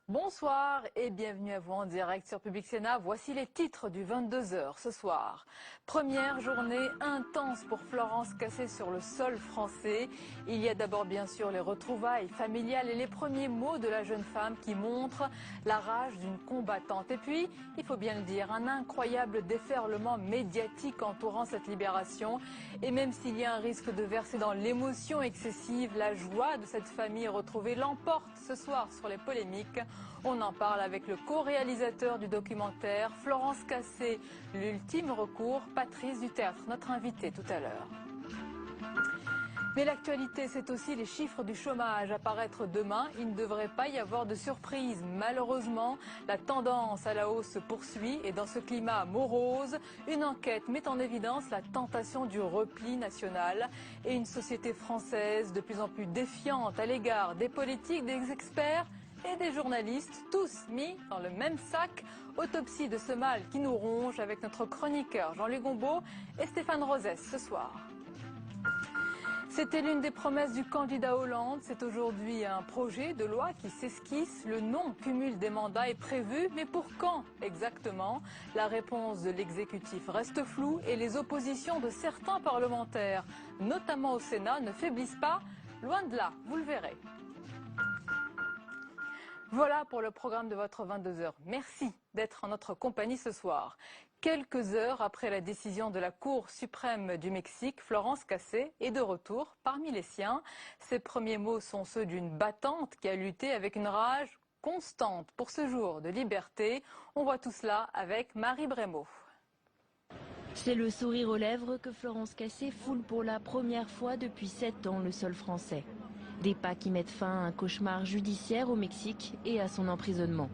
Bonsoir et bienvenue à vous en direct sur Public Sénat. Voici les titres du 22h ce soir. Première journée intense pour Florence Cassé sur le sol français. Il y a d'abord bien sûr les retrouvailles familiales et les premiers mots de la jeune femme qui montrent la rage d'une combattante. Et puis, il faut bien le dire, un incroyable déferlement médiatique entourant cette libération. Et même s'il y a un risque de verser dans l'émotion excessive, la joie de cette famille retrouvée l'emporte ce soir sur les polémiques. On en parle avec le co-réalisateur du documentaire, Florence Cassé, l'ultime recours, Patrice Dutertre, notre invité tout à l'heure. Mais l'actualité, c'est aussi les chiffres du chômage à paraître demain. Il ne devrait pas y avoir de surprise. Malheureusement, la tendance à la hausse se poursuit et dans ce climat morose, une enquête met en évidence la tentation du repli national et une société française de plus en plus défiante à l'égard des politiques, des experts et des journalistes, tous mis dans le même sac. Autopsie de ce mal qui nous ronge avec notre chroniqueur Jean-Luc Gombeau et Stéphane Rosès ce soir. C'était l'une des promesses du candidat Hollande. C'est aujourd'hui un projet de loi qui s'esquisse. Le non-cumul des mandats est prévu, mais pour quand exactement? La réponse de l'exécutif reste floue et les oppositions de certains parlementaires, notamment au Sénat, ne faiblissent pas. Loin de là, vous le verrez. Voilà pour le programme de votre 22h. Merci d'être en notre compagnie ce soir. Quelques heures après la décision de la Cour suprême du Mexique, Florence Cassé est de retour parmi les siens. Ses premiers mots sont ceux d'une battante qui a lutté avec une rage constante pour ce jour de liberté. On voit tout cela avec Marie Brémaud. C'est le sourire aux lèvres que Florence Cassé foule pour la première fois depuis 7 ans le sol français. Des pas qui mettent fin à un cauchemar judiciaire au Mexique et à son emprisonnement.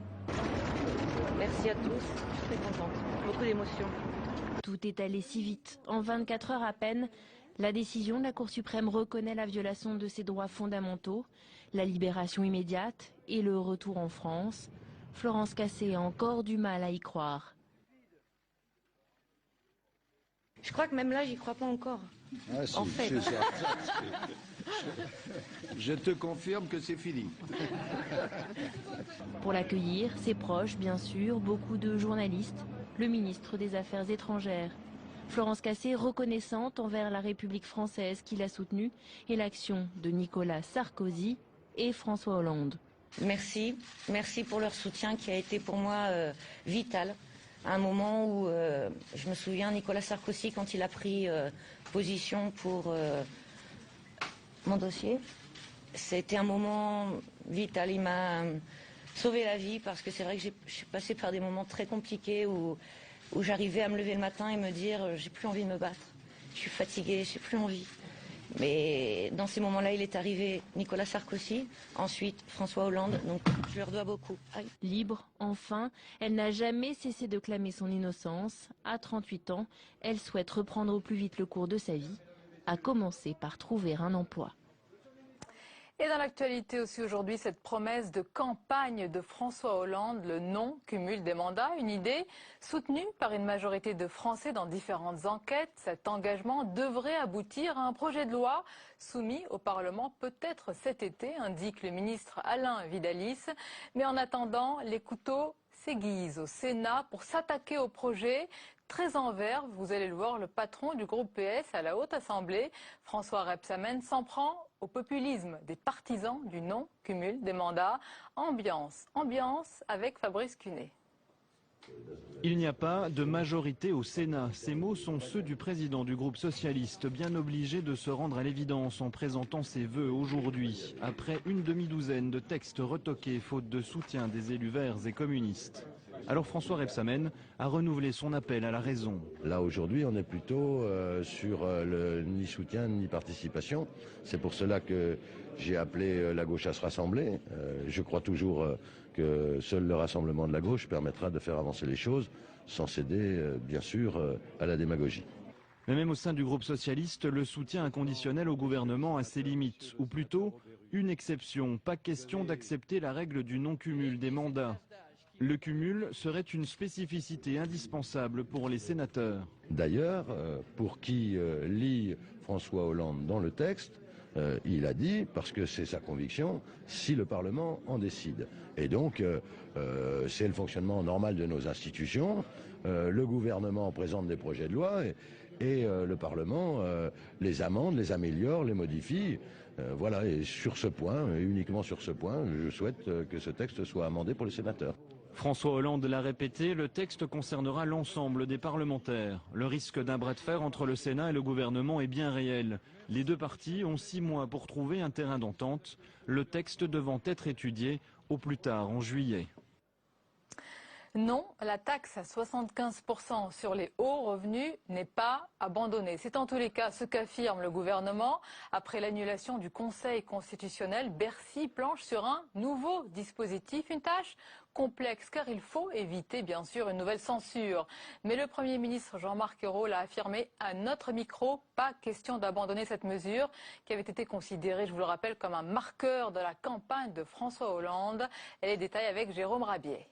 Merci à tous, je suis très contente, beaucoup d'émotions. Tout est allé si vite. En 24 heures à peine, la décision de la Cour suprême reconnaît la violation de ses droits fondamentaux, la libération immédiate et le retour en France. Florence Cassé a encore du mal à y croire. Je crois que même là, j'y crois pas encore. Ah, si, en fait. Je te confirme que c'est fini. Pour l'accueillir, ses proches, bien sûr, beaucoup de journalistes, le ministre des Affaires étrangères. Florence Cassé reconnaissante envers la République française qui l'a soutenue et l'action de Nicolas Sarkozy et François Hollande. Merci pour leur soutien qui a été pour moi vital. À un moment où, je me souviens, Nicolas Sarkozy, quand il a pris position pour mon dossier, c'était un moment vital. Il m'a sauvé la vie parce que c'est vrai que je suis passée par des moments très compliqués où j'arrivais à me lever le matin et me dire j'ai plus envie de me battre, je suis fatiguée, j'ai plus envie. Mais dans ces moments-là, il est arrivé Nicolas Sarkozy, ensuite François Hollande, donc je leur dois beaucoup. Aïe. Libre, enfin, elle n'a jamais cessé de clamer son innocence. À 38 ans, elle souhaite reprendre au plus vite le cours de sa vie, à commencer par trouver un emploi. Et dans l'actualité aussi aujourd'hui, cette promesse de campagne de François Hollande, le non-cumul des mandats, une idée soutenue par une majorité de Français dans différentes enquêtes. Cet engagement devrait aboutir à un projet de loi soumis au Parlement peut-être cet été, indique le ministre Alain Vidalis. Mais en attendant, les couteaux s'aiguisent au Sénat pour s'attaquer au projet. Très en verve, vous allez le voir, le patron du groupe PS à la Haute Assemblée, François Rebsamen, s'en prend au populisme des partisans du non-cumul des mandats. Ambiance avec Fabrice Cunet. Il n'y a pas de majorité au Sénat. Ces mots sont ceux du président du groupe socialiste, bien obligé de se rendre à l'évidence en présentant ses vœux aujourd'hui, après une demi-douzaine de textes retoqués faute de soutien des élus verts et communistes. Alors François Rebsamen a renouvelé son appel à la raison. Là aujourd'hui on est plutôt sur le ni soutien ni participation. C'est pour cela que j'ai appelé la gauche à se rassembler. Je crois toujours que seul le rassemblement de la gauche permettra de faire avancer les choses sans céder bien sûr à la démagogie. Mais même au sein du groupe socialiste, le soutien inconditionnel au gouvernement a ses limites, ou plutôt une exception. Pas question d'accepter la règle du non-cumul des mandats. Le cumul serait une spécificité indispensable pour les sénateurs. D'ailleurs, pour qui lit François Hollande dans le texte, il a dit, parce que c'est sa conviction, si le Parlement en décide. Et donc, c'est le fonctionnement normal de nos institutions. Le gouvernement présente des projets de loi et le Parlement les amende, les améliore, les modifie. Voilà, et sur ce point, et uniquement sur ce point, je souhaite que ce texte soit amendé pour les sénateurs. François Hollande l'a répété, le texte concernera l'ensemble des parlementaires. Le risque d'un bras de fer entre le Sénat et le gouvernement est bien réel. Les deux parties ont 6 mois pour trouver un terrain d'entente, le texte devant être étudié au plus tard en juillet. Non, la taxe à 75% sur les hauts revenus n'est pas abandonnée. C'est en tous les cas ce qu'affirme le gouvernement. Après l'annulation du Conseil constitutionnel, Bercy planche sur un nouveau dispositif, une tâche complexe car il faut éviter bien sûr une nouvelle censure. Mais le Premier ministre Jean-Marc Ayrault l'a affirmé à notre micro, pas question d'abandonner cette mesure qui avait été considérée, je vous le rappelle, comme un marqueur de la campagne de François Hollande. Et les détails avec Jérôme Rabier.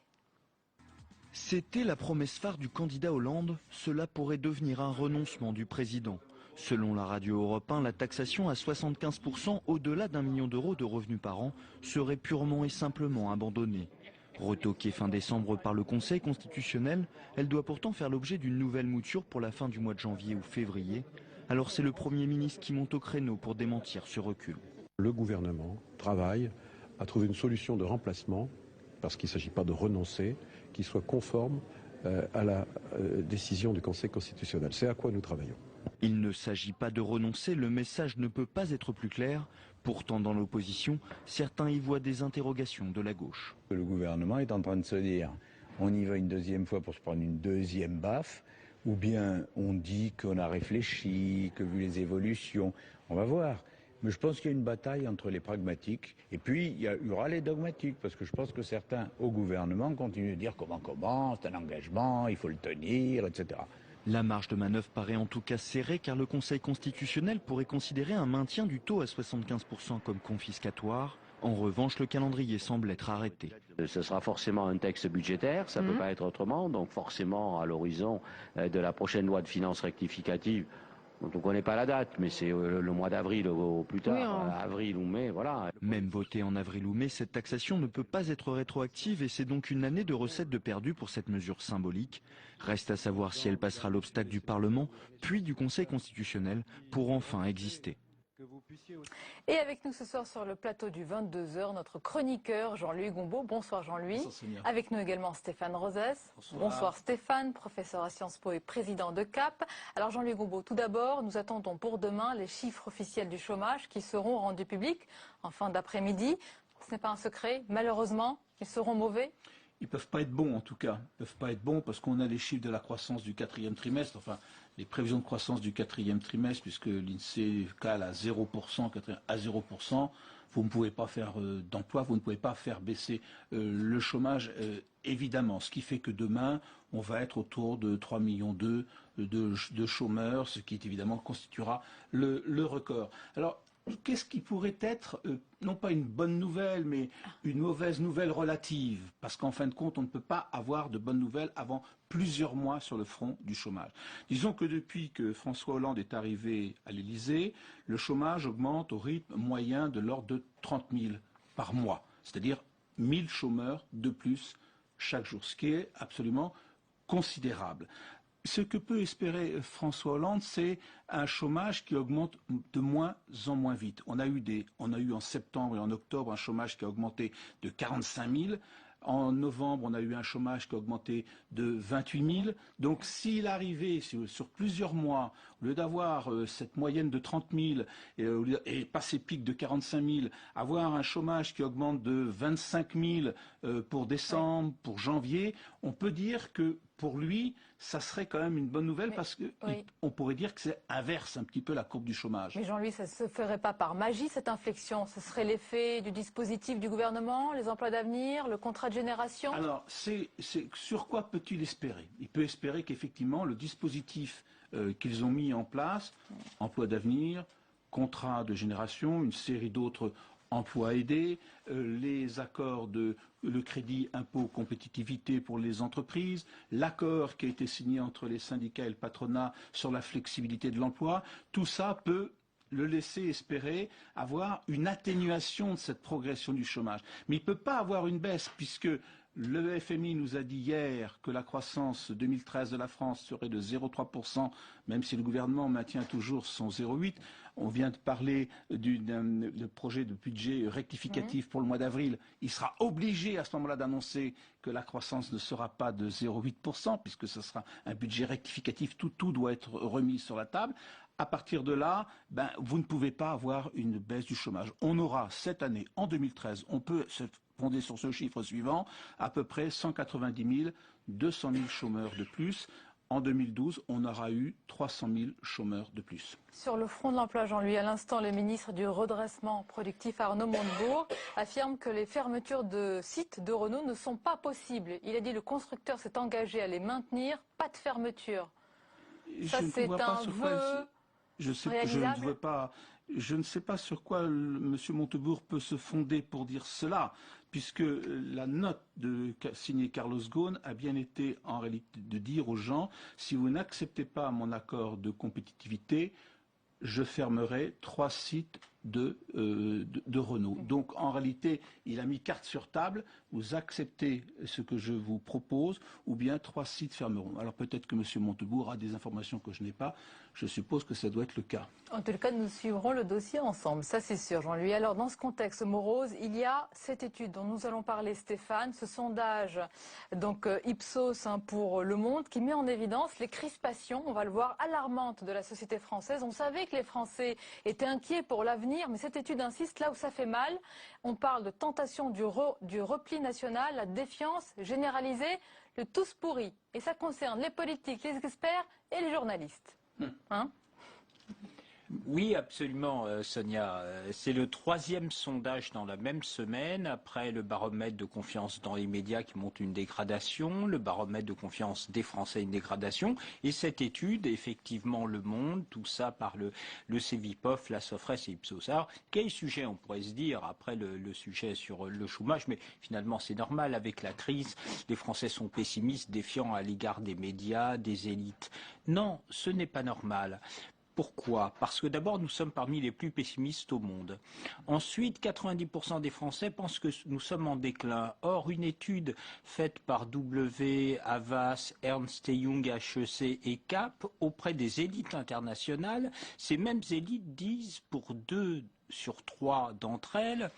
C'était la promesse phare du candidat Hollande, cela pourrait devenir un renoncement du président. Selon la radio Europe 1, la taxation à 75% au-delà d'1 million d'euros de revenus par an serait purement et simplement abandonnée. Retoquée fin décembre par le Conseil constitutionnel, elle doit pourtant faire l'objet d'une nouvelle mouture pour la fin du mois de janvier ou février. Alors c'est le Premier ministre qui monte au créneau pour démentir ce recul. Le gouvernement travaille à trouver une solution de remplacement, parce qu'il ne s'agit pas de renoncer, qui soit conforme à la décision du Conseil constitutionnel. C'est à quoi nous travaillons. Il ne s'agit pas de renoncer, le message ne peut pas être plus clair. Pourtant, dans l'opposition, certains y voient des interrogations de la gauche. Le gouvernement est en train de se dire, on y va une deuxième fois pour se prendre une deuxième baffe, ou bien on dit qu'on a réfléchi, que vu les évolutions, on va voir. Mais je pense qu'il y a une bataille entre les pragmatiques et puis il y aura les dogmatiques, parce que je pense que certains au gouvernement continuent de dire comment, c'est un engagement, il faut le tenir, etc. La marge de manœuvre paraît en tout cas serrée car le Conseil constitutionnel pourrait considérer un maintien du taux à 75% comme confiscatoire. En revanche, le calendrier semble être arrêté. Ce sera forcément un texte budgétaire, ça ne peut pas être autrement, donc forcément à l'horizon de la prochaine loi de finances rectificative, dont on ne connaît pas la date, mais c'est le mois d'avril au plus tard, avril ou mai, voilà. Même votée en avril ou mai, cette taxation ne peut pas être rétroactive et c'est donc une année de recettes de perdu pour cette mesure symbolique. Reste à savoir si elle passera l'obstacle du Parlement, puis du Conseil constitutionnel, pour enfin exister. Et avec nous ce soir sur le plateau du 22h, notre chroniqueur Jean-Louis Gombaud. Bonsoir Jean-Louis. Avec nous également Stéphane Rosès. Bonsoir Stéphane, professeur à Sciences Po et président de CAP. Alors Jean-Louis Gombaud, tout d'abord, nous attendons pour demain les chiffres officiels du chômage qui seront rendus publics en fin d'après-midi. Ce n'est pas un secret, malheureusement, ils seront mauvais. Ils ne peuvent pas être bons en tout cas. Ils ne peuvent pas être bons parce qu'on a les chiffres de la croissance du 4e trimestre, enfin les prévisions de croissance du 4e trimestre, puisque l'INSEE cale à 0%, à 0%. Vous ne pouvez pas faire d'emploi, vous ne pouvez pas faire baisser le chômage, évidemment. Ce qui fait que demain, on va être autour de 3,2 millions de chômeurs, ce qui évidemment constituera le record. Alors, qu'est-ce qui pourrait être, non pas une bonne nouvelle, mais une mauvaise nouvelle relative? Parce qu'en fin de compte, on ne peut pas avoir de bonnes nouvelles avant plusieurs mois sur le front du chômage. Disons que depuis que François Hollande est arrivé à l'Élysée, le chômage augmente au rythme moyen de l'ordre de 30 000 par mois. C'est-à-dire 1 000 chômeurs de plus chaque jour, ce qui est absolument considérable. Ce que peut espérer François Hollande, c'est un chômage qui augmente de moins en moins vite. On a eu en septembre et en octobre un chômage qui a augmenté de 45 000. En novembre, on a eu un chômage qui a augmenté de 28 000. Donc s'il arrivait sur plusieurs mois, au lieu d'avoir cette moyenne de 30 000 et pas ces pics de 45 000, avoir un chômage qui augmente de 25 000 pour décembre, pour janvier, on peut dire que pour lui, ça serait quand même une bonne nouvelle parce qu'on pourrait dire que c'est inverse un petit peu la courbe du chômage. Mais Jean-Louis, ça ne se ferait pas par magie cette inflexion. Ce serait l'effet du dispositif du gouvernement, les emplois d'avenir, le contrat de génération? Alors, sur quoi peut-il espérer? Il peut espérer qu'effectivement le dispositif qu'ils ont mis en place, emploi d'avenir, contrat de génération, une série d'autres emploi aidé, les accords de le crédit impôt compétitivité pour les entreprises, l'accord qui a été signé entre les syndicats et le patronat sur la flexibilité de l'emploi, tout ça peut le laisser espérer avoir une atténuation de cette progression du chômage. Mais il ne peut pas avoir une baisse puisque le FMI nous a dit hier que la croissance 2013 de la France serait de 0,3%, même si le gouvernement maintient toujours son 0,8%. On vient de parler d'un projet de budget rectificatif pour le mois d'avril. Il sera obligé à ce moment-là d'annoncer que la croissance ne sera pas de 0,8%, puisque ce sera un budget rectificatif. Tout doit être remis sur la table. À partir de là, vous ne pouvez pas avoir une baisse du chômage. On aura cette année, en 2013, on peut se fonder sur ce chiffre suivant, à peu près 190 000, 200 000 chômeurs de plus. En 2012, on aura eu 300 000 chômeurs de plus. Sur le front de l'emploi, Jean-Louis, à l'instant, le ministre du redressement productif, Arnaud Montebourg, affirme que les fermetures de sites de Renault ne sont pas possibles. Il a dit que le constructeur s'est engagé à les maintenir, pas de fermeture. Ça, c'est un vœu. Je ne sais pas sur quoi M. Montebourg peut se fonder pour dire cela, puisque la note signée Carlos Ghosn a bien été en réalité de dire aux gens, si vous n'acceptez pas mon accord de compétitivité, je fermerai 3 sites de Renault. Donc en réalité, il a mis carte sur table, vous acceptez ce que je vous propose, ou bien 3 sites fermeront. Alors peut-être que M. Montebourg a des informations que je n'ai pas, je suppose que ça doit être le cas. En tout cas, nous suivrons le dossier ensemble, ça c'est sûr, Jean-Louis. Alors dans ce contexte morose, il y a cette étude dont nous allons parler, Stéphane, ce sondage donc Ipsos pour Le Monde, qui met en évidence les crispations, on va le voir, alarmantes de la société française. On savait que les Français étaient inquiets pour l'avenir, mais cette étude insiste là où ça fait mal. On parle de tentation du repli national, la défiance généralisée, le tous pourri. Et ça concerne les politiques, les experts et les journalistes. Hein ? Oui, absolument, Sonia. C'est le 3e sondage dans la même semaine, après le baromètre de confiance dans les médias qui montre une dégradation, le baromètre de confiance des Français une dégradation, et cette étude, effectivement, Le Monde, tout ça par le Cevipof, la Sofres et Ipsos. Alors, quel sujet, on pourrait se dire, après le sujet sur le chômage, mais finalement c'est normal, avec la crise, les Français sont pessimistes, défiants à l'égard des médias, des élites. Non, ce n'est pas normal. Pourquoi? Parce que d'abord, nous sommes parmi les plus pessimistes au monde. Ensuite, 90% des Français pensent que nous sommes en déclin. Or, une étude faite par W, Havas, Ernst & Young, HEC et CAP auprès des élites internationales, ces mêmes élites disent pour 2 sur 3 d'entre elles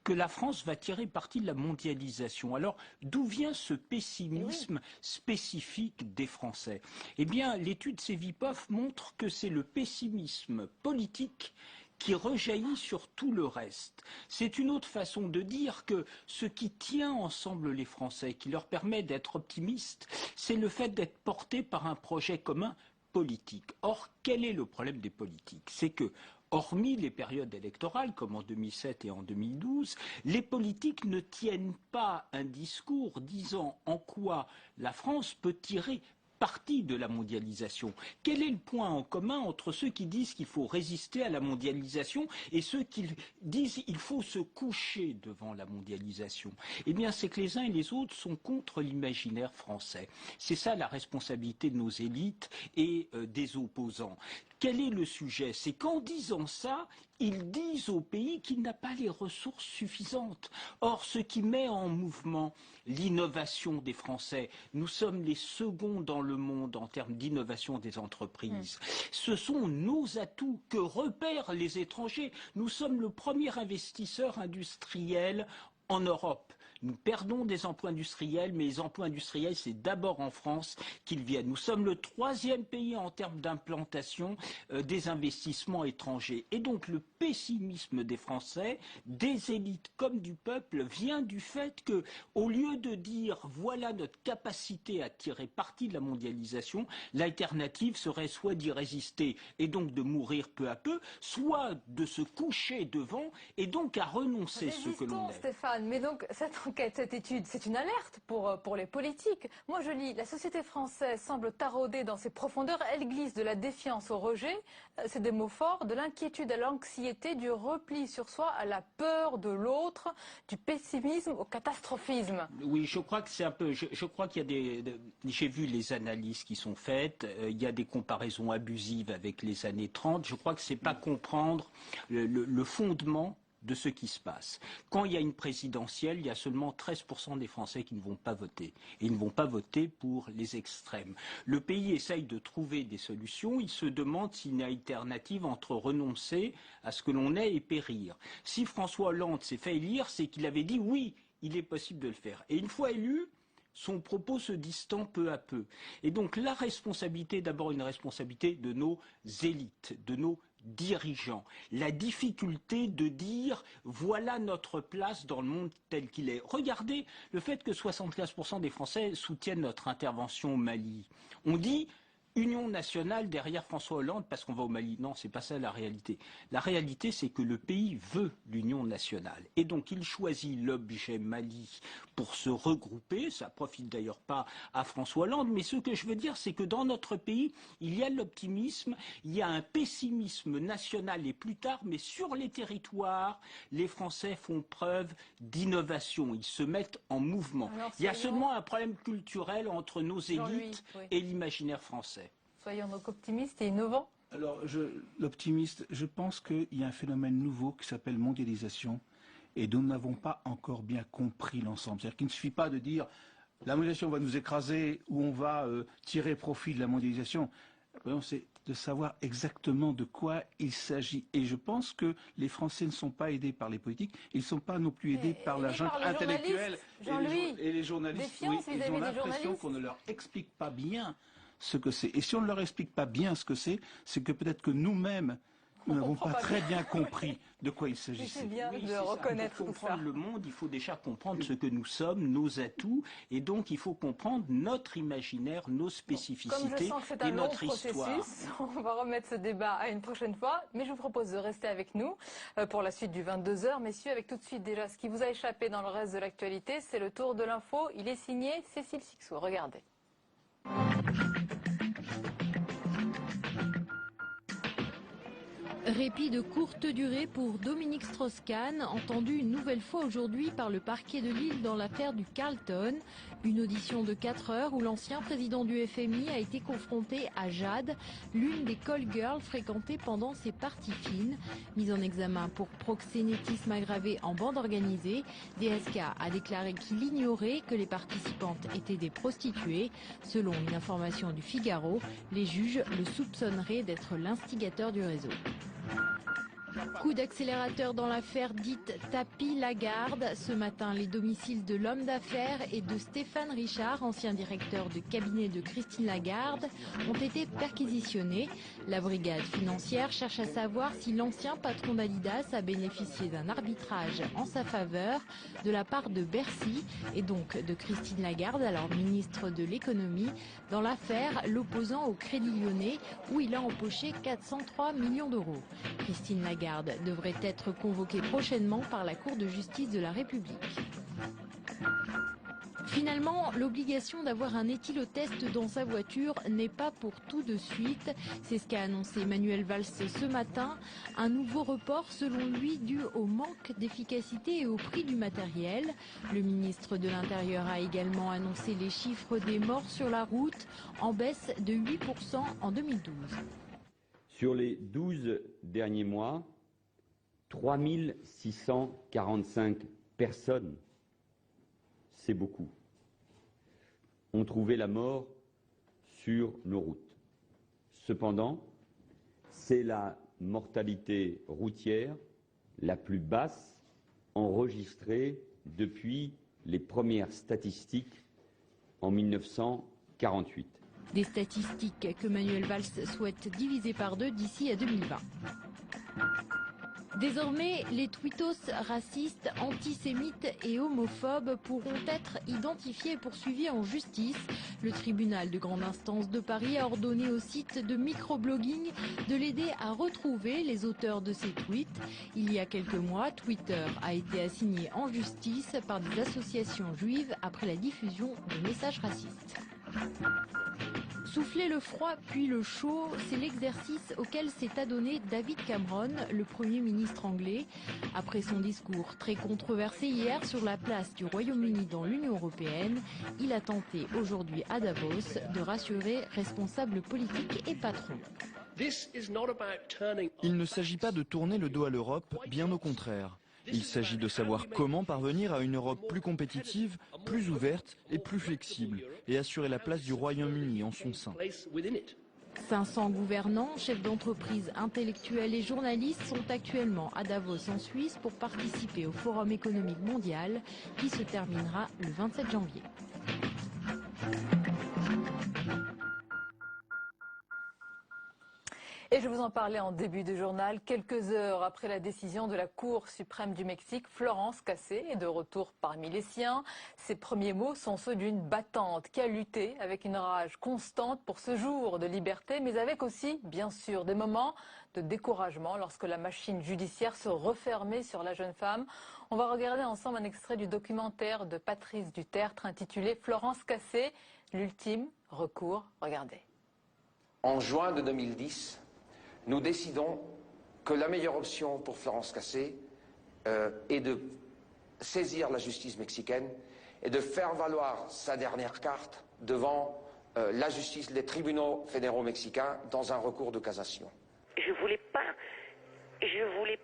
que la France va tirer parti de la mondialisation. Alors, d'où vient ce pessimisme spécifique des Français? Eh bien, l'étude Cevipof montre que c'est le pessimisme politique qui rejaillit sur tout le reste. C'est une autre façon de dire que ce qui tient ensemble les Français, qui leur permet d'être optimistes, c'est le fait d'être portés par un projet commun politique. Or, quel est le problème des politiques? C'est que, hormis les périodes électorales, comme en 2007 et en 2012, les politiques ne tiennent pas un discours disant en quoi la France peut tirer partie de la mondialisation. Quel est le point en commun entre ceux qui disent qu'il faut résister à la mondialisation et ceux qui disent qu'il faut se coucher devant la mondialisation? Eh bien, c'est que les uns et les autres sont contre l'imaginaire français. C'est ça la responsabilité de nos élites et des opposants. Quel est le sujet? C'est qu'en disant ça, ils disent au pays qu'il n'a pas les ressources suffisantes. Or, ce qui met en mouvement l'innovation des Français, nous sommes les seconds dans le monde en termes d'innovation des entreprises. Ce sont nos atouts que repèrent les étrangers. Nous sommes le premier investisseur industriel en Europe. Nous perdons des emplois industriels, mais les emplois industriels, c'est d'abord en France qu'ils viennent. Nous sommes le 3e pays en termes d'implantation des investissements étrangers. Et donc le pessimisme des Français, des élites comme du peuple, vient du fait que, au lieu de dire voilà notre capacité à tirer parti de la mondialisation, l'alternative serait soit d'y résister et donc de mourir peu à peu, soit de se coucher devant et donc à renoncer ce que l'on est. Stéphane, mais donc cet enquête, cette étude, c'est une alerte pour les politiques. Moi, je lis, la société française semble taraudée dans ses profondeurs. Elle glisse de la défiance au rejet, c'est des mots forts, de l'inquiétude à l'anxiété, du repli sur soi à la peur de l'autre, du pessimisme au catastrophisme. Oui, je crois que c'est un peu... Je crois qu'il y a j'ai vu les analyses qui sont faites, il y a des comparaisons abusives avec les années 30. Je crois que c'est pas comprendre le fondement de ce qui se passe. Quand il y a une présidentielle, il y a seulement 13% des Français qui ne vont pas voter. Et ils ne vont pas voter pour les extrêmes. Le pays essaye de trouver des solutions. Il se demande s'il y a une alternative entre renoncer à ce que l'on est et périr. Si François Hollande s'est fait élire, c'est qu'il avait dit oui, il est possible de le faire. Et une fois élu, son propos se distend peu à peu. Et donc la responsabilité, d'abord une responsabilité de nos élites, de nos dirigeants. La difficulté de dire voilà notre place dans le monde tel qu'il est. Regardez le fait que 75% des Français soutiennent notre intervention au Mali. On dit Union nationale derrière François Hollande parce qu'on va au Mali. Non, c'est pas ça la réalité. La réalité, c'est que le pays veut l'union nationale. Et donc, il choisit l'objet Mali pour se regrouper. Ça profite d'ailleurs pas à François Hollande. Mais ce que je veux dire, c'est que dans notre pays, il y a l'optimisme, il y a un pessimisme national et plus tard, mais sur les territoires, les Français font preuve d'innovation. Ils se mettent en mouvement. Alors, il y a seulement un problème culturel entre nos élites et l'imaginaire français. Soyons donc optimistes et innovants. Alors, l'optimiste, je pense qu'il y a un phénomène nouveau qui s'appelle mondialisation et dont nous n'avons pas encore bien compris l'ensemble. C'est-à-dire qu'il ne suffit pas de dire la mondialisation va nous écraser ou on va tirer profit de la mondialisation. C'est de savoir exactement de quoi il s'agit. Et je pense que les Français ne sont pas aidés par les politiques, ils ne sont pas non plus aidés par la junte intellectuelle et les journalistes. Oui, ils ont l'impression qu'on ne leur explique pas bien ce que c'est. Et si on ne leur explique pas bien ce que c'est que peut-être que nous-mêmes, nous n'avons pas très bien compris de quoi il s'agissait. C'est bien de reconnaître tout ça. Pour comprendre le monde, il faut déjà comprendre ce que nous sommes, nos atouts, et donc il faut comprendre notre imaginaire, nos spécificités et notre histoire. On va remettre ce débat à une prochaine fois, mais je vous propose de rester avec nous pour la suite du 22h. Messieurs, avec tout de suite déjà ce qui vous a échappé dans le reste de l'actualité, c'est le tour de l'info. Il est signé Cécile Sixou. Regardez. Répit de courte durée pour Dominique Strauss-Kahn, entendu une nouvelle fois aujourd'hui par le parquet de Lille dans l'affaire du Carlton. Une audition de 4 heures où l'ancien président du FMI a été confronté à Jade, l'une des call girls fréquentées pendant ses parties fines. Mise en examen pour proxénétisme aggravé en bande organisée, DSK a déclaré qu'il ignorait que les participantes étaient des prostituées. Selon une information du Figaro, les juges le soupçonneraient d'être l'instigateur du réseau. Coup d'accélérateur dans l'affaire dite Tapis Lagarde. Ce matin, les domiciles de l'homme d'affaires et de Stéphane Richard, ancien directeur de cabinet de Christine Lagarde, ont été perquisitionnés. La brigade financière cherche à savoir si l'ancien patron d'Adidas a bénéficié d'un arbitrage en sa faveur de la part de Bercy et donc de Christine Lagarde, alors ministre de l'économie, dans l'affaire l'opposant au Crédit Lyonnais où il a empoché 403 millions d'euros. Christine Lagarde devrait être convoquée prochainement par la Cour de justice de la République. Finalement, l'obligation d'avoir un éthylotest dans sa voiture n'est pas pour tout de suite. C'est ce qu'a annoncé Manuel Valls ce matin. Un nouveau report, selon lui, dû au manque d'efficacité et au prix du matériel. Le ministre de l'Intérieur a également annoncé les chiffres des morts sur la route, en baisse de 8% en 2012. Sur les 12 derniers mois, 3645 personnes, c'est beaucoup, ont trouvé la mort sur nos routes. Cependant, c'est la mortalité routière la plus basse enregistrée depuis les premières statistiques en 1948. Des statistiques que Manuel Valls souhaite diviser par 2 d'ici à 2020. Désormais, les tweetos racistes, antisémites et homophobes pourront être identifiés et poursuivis en justice. Le tribunal de grande instance de Paris a ordonné au site de microblogging de l'aider à retrouver les auteurs de ces tweets. Il y a quelques mois, Twitter a été assigné en justice par des associations juives après la diffusion de messages racistes. Souffler le froid puis le chaud, c'est l'exercice auquel s'est adonné David Cameron, le Premier ministre anglais. Après son discours très controversé hier sur la place du Royaume-Uni dans l'Union européenne, il a tenté aujourd'hui à Davos de rassurer responsables politiques et patrons. Il ne s'agit pas de tourner le dos à l'Europe, bien au contraire. Il s'agit de savoir comment parvenir à une Europe plus compétitive, plus ouverte et plus flexible, et assurer la place du Royaume-Uni en son sein. 500 gouvernants, chefs d'entreprise, intellectuels et journalistes sont actuellement à Davos en Suisse pour participer au Forum économique mondial qui se terminera le 27 janvier. Et je vous en parlais en début de journal, quelques heures après la décision de la Cour suprême du Mexique, Florence Cassé est de retour parmi les siens. Ses premiers mots sont ceux d'une battante qui a lutté avec une rage constante pour ce jour de liberté, mais avec aussi, bien sûr, des moments de découragement lorsque la machine judiciaire se refermait sur la jeune femme. On va regarder ensemble un extrait du documentaire de Patrice Dutertre intitulé Florence Cassé, l'ultime recours. Regardez. En juin de 2010, nous décidons que la meilleure option pour Florence Cassé est de saisir la justice mexicaine et de faire valoir sa dernière carte devant la justice, les tribunaux fédéraux mexicains dans un recours de cassation. Je voulais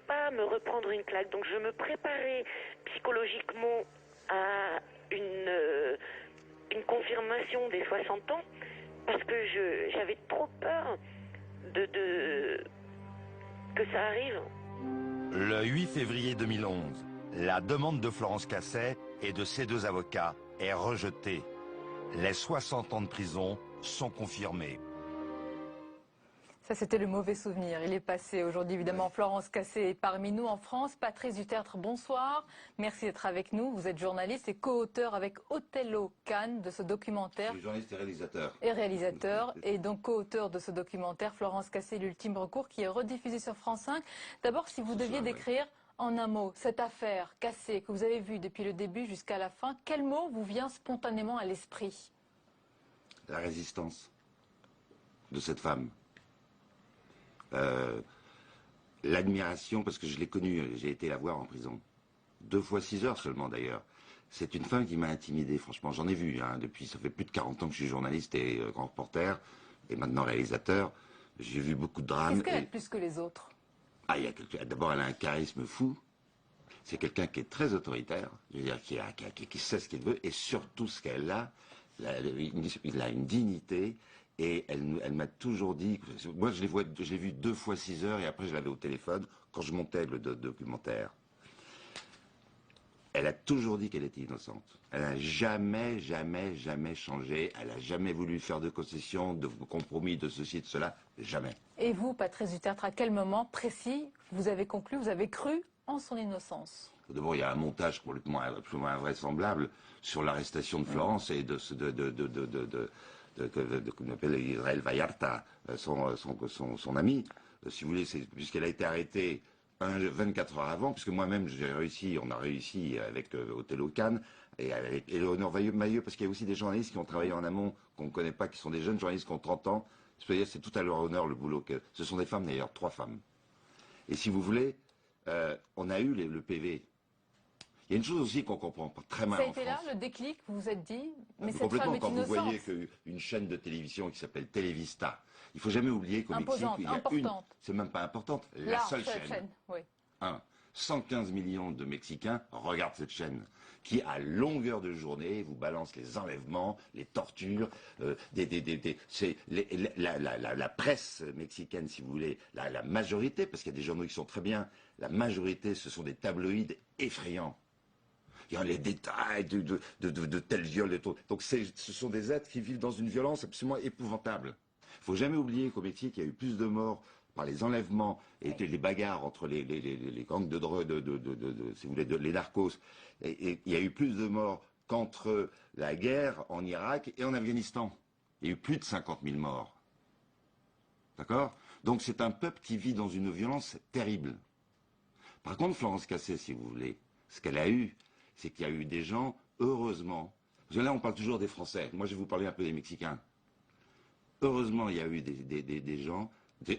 pas me reprendre une claque, donc je me préparais psychologiquement à une confirmation des 60 ans parce que j'avais trop peur que ça arrive. Le 8 février 2011, la demande de Florence Cassé et de ses deux avocats est rejetée. Les 60 ans de prison sont confirmés. Ça, c'était le mauvais souvenir. Il est passé aujourd'hui, évidemment. Florence Cassé est parmi nous en France. Patrice Dutertre, bonsoir. Merci d'être avec nous. Vous êtes journaliste et co-auteur avec Othello Kahn de ce documentaire. Je suis journaliste et réalisateur. Et réalisateur. Et donc co-auteur de ce documentaire, Florence Cassé, l'ultime recours, qui est rediffusé sur France 5. D'abord, si vous deviez décrire en un mot cette affaire Cassé que vous avez vue depuis le début jusqu'à la fin, quel mot vous vient spontanément à l'esprit? La résistance de cette femme. L'admiration, parce que je l'ai connue, j'ai été la voir en prison. 2 fois 6 heures seulement d'ailleurs. C'est une femme qui m'a intimidé, franchement, j'en ai vu, depuis, ça fait plus de 40 ans que je suis journaliste et grand reporter, et maintenant réalisateur. J'ai vu beaucoup de drames. Est-ce qu'elle est plus que les autres? D'abord, elle a un charisme fou. C'est quelqu'un qui est très autoritaire, je veux dire, qui sait ce qu'il veut, et surtout ce qu'elle a, il a une dignité. Et elle m'a toujours dit, moi je l'ai vue 2 fois 6 heures et après je l'avais au téléphone quand je montais le documentaire. Elle a toujours dit qu'elle était innocente. Elle n'a jamais changé. Elle n'a jamais voulu faire de concessions, de compromis, de ceci, de cela. Jamais. Et vous, Patrice Dutertre, à quel moment précis vous avez conclu, vous avez cru en son innocence? D'abord, il y a un montage complètement absolument invraisemblable sur l'arrestation de Florence et de qu'on appelle Israël Vallarta, son ami. Si vous voulez, puisqu'elle a été arrêtée 24 heures avant, puisque moi-même on a réussi avec Othello Kahn et avec Éléonore Mailleux, parce qu'il y a aussi des journalistes qui ont travaillé en amont, qu'on ne connaît pas, qui sont des jeunes journalistes qui ont 30 ans. C'est tout à leur honneur le boulot. Ce sont des femmes d'ailleurs, 3 femmes. Et si vous voulez, on a eu le PV. Il y a une chose aussi qu'on comprend pas très mal en France. Ça a été là le déclic, vous vous êtes dit, mais cette complètement, femme est quand innocente. vous voyez qu'une chaîne de télévision qui s'appelle Televista, il faut jamais oublier qu'au Mexique, il y a c'est même pas importante, la seule chaîne. Oui. 115 millions de Mexicains regardent cette chaîne, qui à longueur de journée vous balance les enlèvements, les tortures, c'est la presse mexicaine, si vous voulez, la majorité, parce qu'il y a des journaux qui sont très bien, la majorité, ce sont des tabloïds effrayants. Il y a les détails de tels viols. Donc ce sont des êtres qui vivent dans une violence absolument épouvantable. Il ne faut jamais oublier qu'au Mexique, il y a eu plus de morts par les enlèvements et les bagarres entre les gangs de drogue, si vous voulez, les narcos, et il y a eu plus de morts qu'entre la guerre en Irak et en Afghanistan. Il y a eu plus de 50 000 morts. D'accord? Donc c'est un peuple qui vit dans une violence terrible. Par contre, Florence Cassé, si vous voulez, ce qu'elle a eu, c'est qu'il y a eu des gens, heureusement, parce que là on parle toujours des Français, moi je vais vous parler un peu des Mexicains. Heureusement, il y a eu des gens, il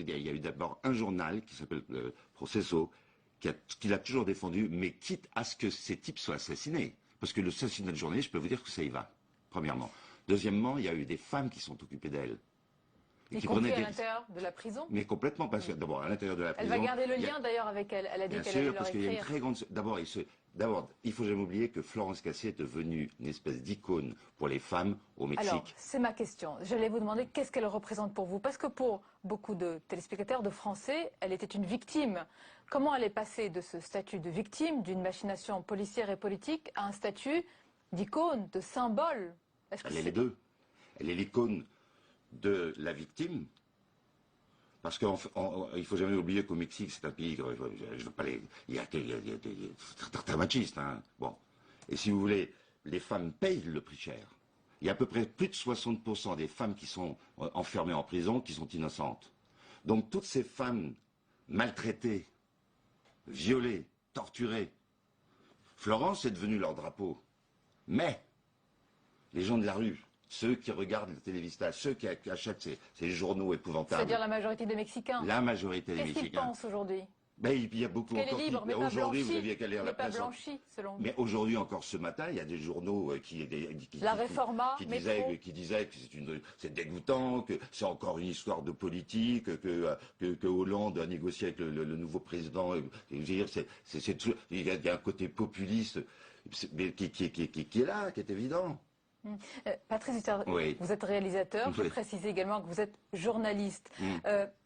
y a eu d'abord un journal qui s'appelle Proceso, qui l'a toujours défendu, mais quitte à ce que ces types soient assassinés. Parce que l'assassinat de journaliste, je peux vous dire que ça y va, premièrement. Deuxièmement, il y a eu des femmes qui sont occupées d'elle. Y compris à l'intérieur de la prison? Mais complètement, parce que d'abord, à l'intérieur de la prison... Elle va garder le lien d'ailleurs avec elle. Elle a dit qu'elle allait leur écrire. Bien sûr, parce qu'il y a une très grande... D'abord, il ne faut jamais oublier que Florence Cassé est devenue une espèce d'icône pour les femmes au Mexique. Alors, c'est ma question. J'allais vous demander qu'est-ce qu'elle représente pour vous. Parce que pour beaucoup de téléspectateurs, de Français, elle était une victime. Comment elle est passée de ce statut de victime, d'une machination policière et politique, à un statut d'icône, de symbole? Elle est les deux. Elle est l'icône de la victime, parce qu'il ne faut jamais oublier qu'au Mexique, c'est un pays, je veux pas il y a des très machistes, hein. Bon. Et si vous voulez, les femmes payent le prix cher. Il y a à peu près plus de 60% des femmes qui sont enfermées en prison qui sont innocentes. Donc toutes ces femmes maltraitées, violées, torturées, Florence est devenue leur drapeau. Mais les gens de la rue, ceux qui regardent le télévisage, ceux qui achètent ces journaux épouvantables. C'est-à-dire la majorité des Mexicains. La majorité des Mexicains. Qu'est-ce qu'ils pensent aujourd'hui? Ben, il y a beaucoup encore. Qui... Aujourd'hui, vous aviez qu'à lire la presse. Blanchi, selon mais aujourd'hui, encore ce matin, il y a des journaux qui disaient que c'est dégoûtant, que c'est encore une histoire de politique, que Hollande a négocié avec le nouveau président. Je veux dire, il y a un côté populiste qui est là, qui est évident. Patrice Hutter, oui. Vous êtes réalisateur, je précise également que vous êtes journaliste.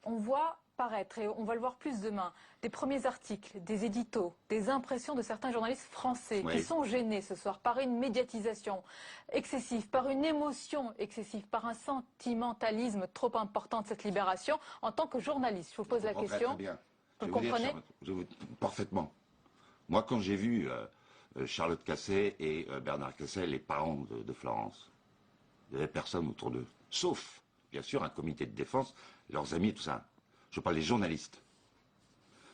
On voit paraître, et on va le voir plus demain, des premiers articles, des éditos, des impressions de certains journalistes français qui sont gênés ce soir par une médiatisation excessive, par une émotion excessive, par un sentimentalisme trop important de cette libération. En tant que journaliste, je vous pose la question. Très bien. Vous comprenez? Parfaitement. Moi, quand j'ai vu Charlotte Cassé et Bernard Cassel, les parents de Florence, il n'y avait personne autour d'eux, sauf, bien sûr, un comité de défense, leurs amis, tout ça. Je parle des journalistes.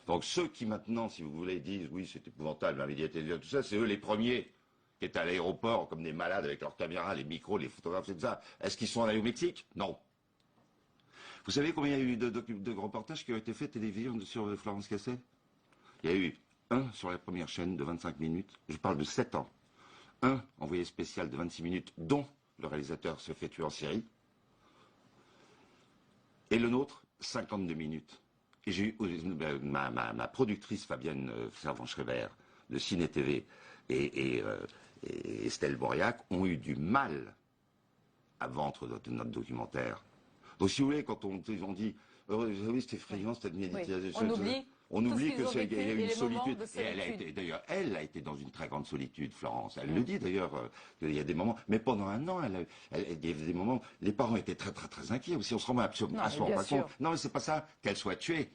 Donc ceux qui maintenant, si vous voulez, disent oui, c'est épouvantable, la médiatisation, tout ça, c'est eux les premiers qui étaient à l'aéroport comme des malades avec leurs caméras, les micros, les photographes, et tout ça. Est-ce qu'ils sont allés au Mexique? Non. Vous savez combien il y a eu de reportages qui ont été faits télévision sur Florence Cassé? Il y a eu un sur la première chaîne de 25 minutes, je parle de 7 ans. Un envoyé spécial de 26 minutes, dont le réalisateur se fait tuer en série. Et le nôtre, 52 minutes. Et j'ai eu ma productrice Fabienne Servan-Schreiber de Ciné TV et Estelle Mauriac ont eu du mal à vendre notre documentaire. Donc si vous voulez, quand on dit oui, c'est effrayant cette médiatisation, on oublie qu'il y a eu une solitude. Et d'ailleurs, elle a été dans une très grande solitude, Florence. Elle le dit d'ailleurs, qu'il y a des moments. Mais pendant un an, il y avait des moments. Les parents étaient très, très, très inquiets aussi. On se rend absolument pas compte. Non, mais c'est pas ça, qu'elle soit tuée.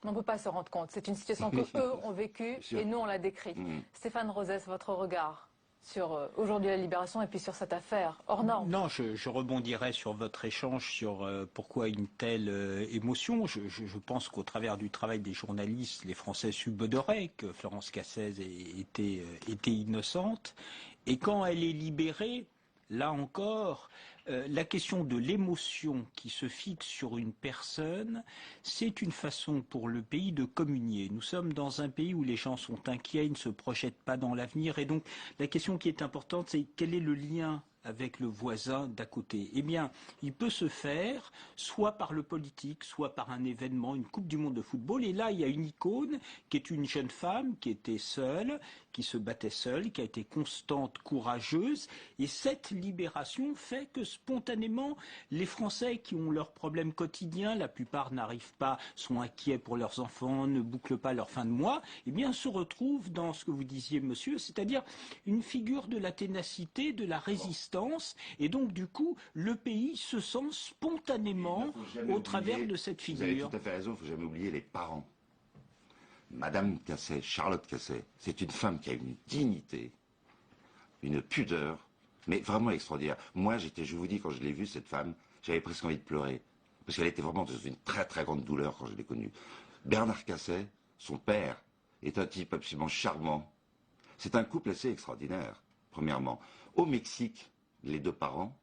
On ne peut pas se rendre compte. C'est une situation que eux ont vécue et nous, on l'a décrite. Stéphane Rosès, votre regard sur aujourd'hui la libération et puis sur cette affaire hors norme. Non, je rebondirai sur votre échange sur pourquoi une telle émotion. Je pense qu'au travers du travail des journalistes, les Français suboderaient que Florence Cassé était innocente. Et quand elle est libérée, là encore, la question de l'émotion qui se fixe sur une personne, c'est une façon pour le pays de communier. Nous sommes dans un pays où les gens sont inquiets, ils ne se projettent pas dans l'avenir. Et donc, la question qui est importante, c'est quel est le lien avec le voisin d'à côté? Eh bien, il peut se faire soit par le politique, soit par un événement, une Coupe du Monde de football. Et là, il y a une icône qui est une jeune femme qui était seule, qui se battait seule, qui a été constante, courageuse. Et cette libération fait que spontanément, les Français qui ont leurs problèmes quotidiens, la plupart n'arrivent pas, sont inquiets pour leurs enfants, ne bouclent pas leur fin de mois, eh bien, se retrouvent dans ce que vous disiez, monsieur, c'est-à-dire une figure de la ténacité, de la résistance, distance, et donc du coup, le pays se sent spontanément au travers de cette figure. Vous avez tout à fait raison, il ne faut jamais oublier les parents. Madame Casset, Charlotte Casset, c'est une femme qui a une dignité, une pudeur, mais vraiment extraordinaire. Moi, je vous dis, quand je l'ai vue, cette femme, j'avais presque envie de pleurer. Parce qu'elle était vraiment dans une très très grande douleur quand je l'ai connue. Bernard Casset, son père, est un type absolument charmant. C'est un couple assez extraordinaire, premièrement. Au Mexique, les deux parents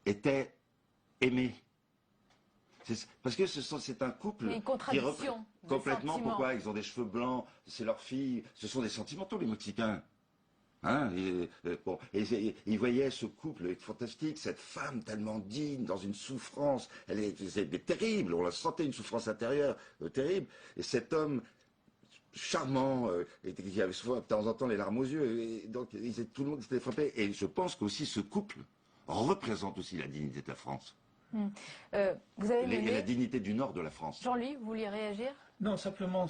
étaient aimés. Parce que c'est un couple qui représente complètement pourquoi ils ont des cheveux blancs, c'est leur fille, ce sont des sentimentaux les Mexicains. Hein, ils voyaient ce couple fantastique, cette femme tellement digne, dans une souffrance, elle est terrible, on la sentait une souffrance intérieure terrible, et cet homme charmant, qui avait souvent de temps en temps les larmes aux yeux, et donc tout le monde s'était frappé, et je pense qu'aussi ce couple représente aussi la dignité de la France. Vous avez et la dignité du nord de la France. Jean-Louis, vous vouliez réagir? Non, simplement,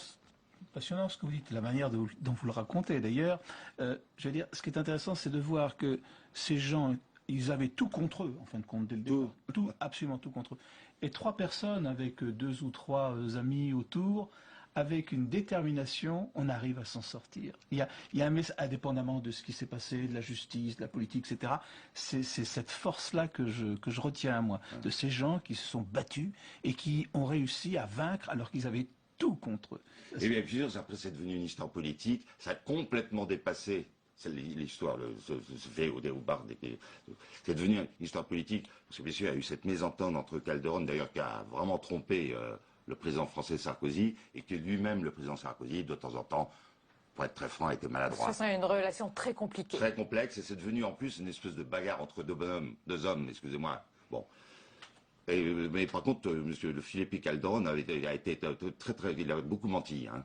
passionnant ce que vous dites, la manière dont vous le racontez. D'ailleurs, je veux dire, ce qui est intéressant, c'est de voir que ces gens, ils avaient tout contre eux, en fin de compte, dès le départ. Tout, absolument tout contre eux. Et trois personnes, avec 2 ou 3 amis autour, avec une détermination, on arrive à s'en sortir. Il y a un message, indépendamment de ce qui s'est passé, de la justice, de la politique, etc. C'est cette force-là que je retiens à moi, de ces gens qui se sont battus et qui ont réussi à vaincre alors qu'ils avaient tout contre eux. Et bien sûr, après c'est devenu une histoire politique, ça a complètement dépassé l'histoire, se fait au bar c'est devenu une histoire politique, parce que bien sûr, il y a eu cette mésentente entre Calderón, d'ailleurs, qui a vraiment trompé le président français Sarkozy, et que lui-même, le président Sarkozy, de temps en temps, pour être très franc, était maladroit. C'est une relation très compliquée. Très complexe, et c'est devenu en plus une espèce de bagarre entre deux hommes, excusez-moi. Bon. Mais par contre, monsieur Philippe Calderón a été très, il a beaucoup menti. Hein.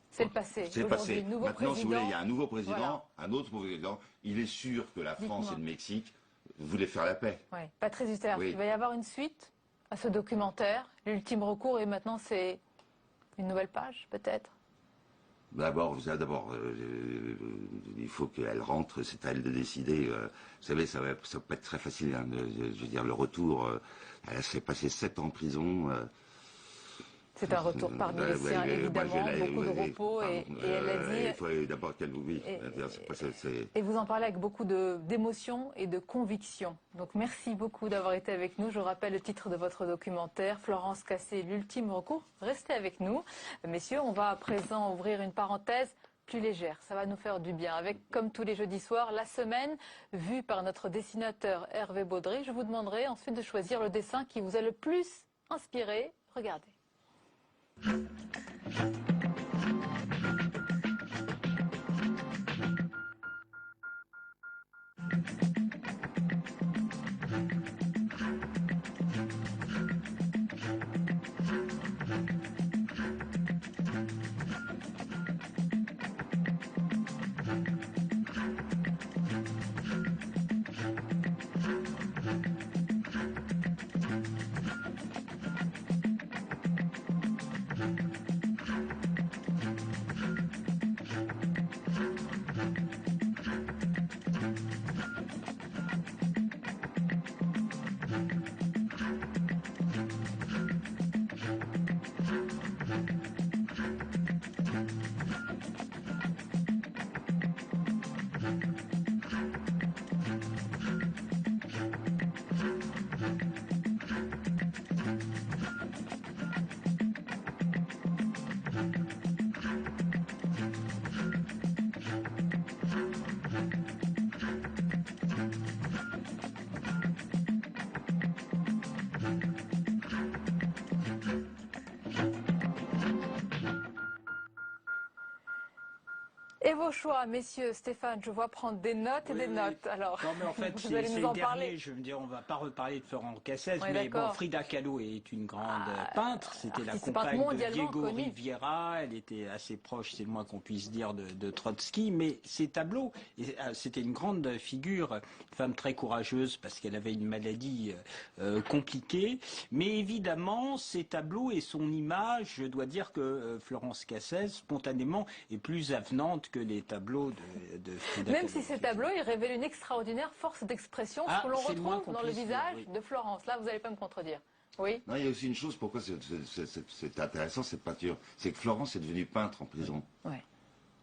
C'est le passé. C'est le passé. Maintenant, président, si vous voulez, il y a un nouveau président, un autre président. Il est sûr que la France et le Mexique voulaient faire la paix. Oui. Patrice Huster, il va y avoir une suite à ce documentaire, l'ultime recours, et maintenant c'est une nouvelle page, peut-être? D'abord, il faut qu'elle rentre, c'est à elle de décider. Vous savez, ça va pas être très facile. Hein, je veux dire, le retour, elle s'est passé 7 ans en prison. C'est un retour parmi les siens, évidemment, beaucoup de repos, et elle a dit... Il faut d'abord qu'elle vous vit. Et vous en parlez avec beaucoup d'émotion et de conviction. Donc merci beaucoup d'avoir été avec nous. Je vous rappelle le titre de votre documentaire, Florence Cassé, l'ultime recours. Restez avec nous. Messieurs, on va à présent ouvrir une parenthèse plus légère. Ça va nous faire du bien. Avec, comme tous les jeudis soirs, la semaine vue par notre dessinateur Hervé Baudry. Je vous demanderai ensuite de choisir le dessin qui vous a le plus inspiré. Regardez. Et vos choix, messieurs. Stéphane, je vois prendre des notes et des notes. Alors, non, mais en fait, vous allez nous en parler. Je veux dire, on ne va pas reparler de Florence Cassez, Ouais, mais bon, Frida Kahlo est une grande peintre. C'était la artiste compagne de mondialement Diego connue. Rivera. Elle était assez proche, c'est le moins qu'on puisse dire, de Trotsky. Mais ces tableaux, c'était une grande figure, une femme très courageuse parce qu'elle avait une maladie compliquée. Mais évidemment, ces tableaux et son image, je dois dire que Florence Cassez, spontanément, est plus avenante que les tableaux de Frida Même Kahlo. si ces tableaux, ils révèlent une extraordinaire force d'expression, ce que l'on c'est le moins retrouve qu'on dans le puisse visage dire, oui. de Florence. Là, vous n'allez pas me contredire. Oui. Non, il y a aussi une chose, pourquoi c'est intéressant cette peinture, c'est que Florence est devenue peintre en prison. Ouais.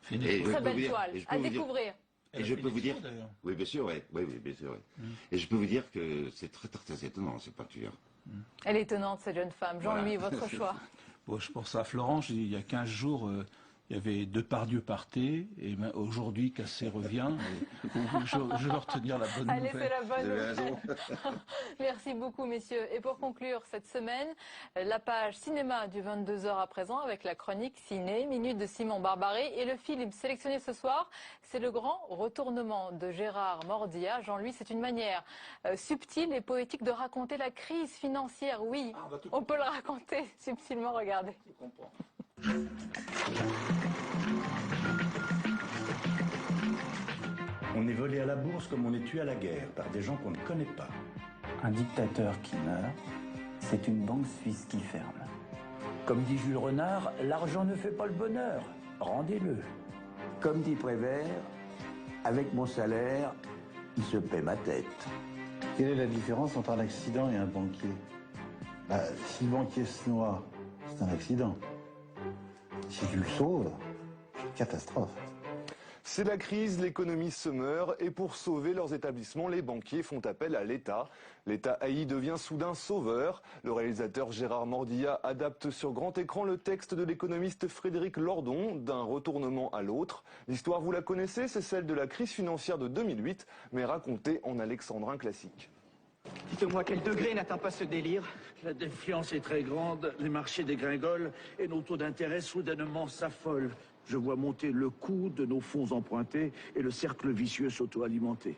Très belle toile, à découvrir. Et je peux vous dire, oui bien sûr, oui, bien sûr, oui. Et je peux vous dire que c'est très étonnant cette peinture. Elle est étonnante, cette jeune femme. Jean-Louis, Voilà. votre choix. Bon, je pense à Florence, il y a 15 jours, il y avait Depardieu partait, et aujourd'hui Cassé revient. Je vais retenir la bonne Allez, nouvelle. c'est la bonne Vous avez nouvelle. raison. Merci beaucoup, messieurs. Et pour conclure cette semaine, la page cinéma du 22h à présent avec la chronique ciné, minute de Simon Barbaret. Et le film sélectionné ce soir, c'est Le Grand Retournement de Gérard Mordia. Jean-Louis, c'est une manière subtile et poétique de raconter la crise financière. Oui, on peut le raconter subtilement, regardez. Je comprends. On est volé à la bourse comme on est tué à la guerre par des gens qu'on ne connaît pas. Un dictateur qui meurt, c'est une banque suisse qui ferme. Comme dit Jules Renard, l'argent ne fait pas le bonheur, rendez-le. Comme dit Prévert, avec mon salaire, il se paie ma tête. Quelle est la différence entre un accident et un banquier? Si le banquier se noie, c'est un accident. Si tu le sauves, c'est une catastrophe. C'est la crise, l'économie se meurt et pour sauver leurs établissements, les banquiers font appel à l'État. L'État haï devient soudain sauveur. Le réalisateur Gérard Mordia adapte sur grand écran le texte de l'économiste Frédéric Lordon, d'un retournement à l'autre. L'histoire, vous la connaissez, c'est celle de la crise financière de 2008, mais racontée en alexandrin classique. Dites-moi, quel degré n'atteint pas ce délire? La défiance est très grande, les marchés dégringolent et nos taux d'intérêt soudainement s'affolent. Je vois monter le coût de nos fonds empruntés et le cercle vicieux s'auto-alimenter.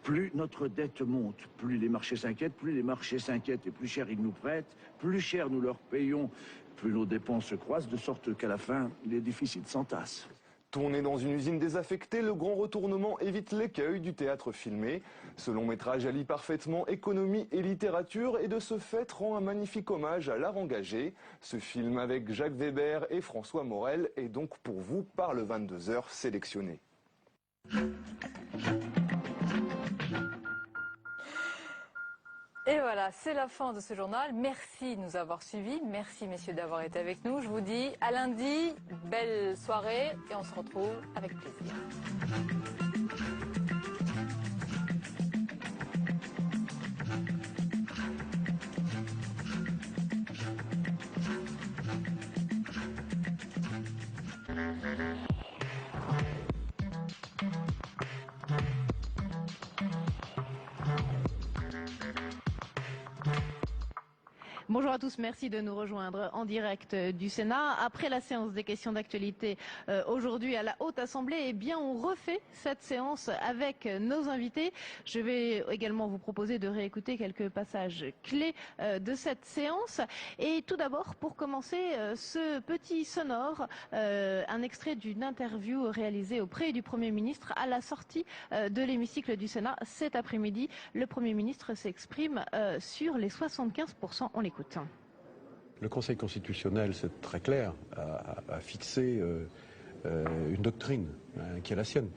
Plus notre dette monte, plus les marchés s'inquiètent, plus les marchés s'inquiètent et plus cher ils nous prêtent, plus cher nous leur payons, plus nos dépenses croissent, de sorte qu'à la fin, les déficits s'entassent. Tourné dans une usine désaffectée, Le Grand Retournement évite l'écueil du théâtre filmé. Ce long métrage allie parfaitement économie et littérature et de ce fait rend un magnifique hommage à l'art engagé. Ce film avec Jacques Weber et François Morel est donc pour vous par le 22h sélectionné. Et voilà, c'est la fin de ce journal. Merci de nous avoir suivis. Merci, messieurs, d'avoir été avec nous. Je vous dis à lundi, belle soirée et on se retrouve avec plaisir. Bonjour à tous, merci de nous rejoindre en direct du Sénat. Après la séance des questions d'actualité aujourd'hui à la Haute Assemblée, eh bien on refait cette séance avec nos invités. Je vais également vous proposer de réécouter quelques passages clés de cette séance. Et tout d'abord, pour commencer, ce petit sonore, un extrait d'une interview réalisée auprès du Premier ministre à la sortie de l'hémicycle du Sénat cet après-midi. Le Premier ministre s'exprime sur les 75%. On l'écoute. Le Conseil constitutionnel, c'est très clair, a fixé une doctrine qui est la sienne.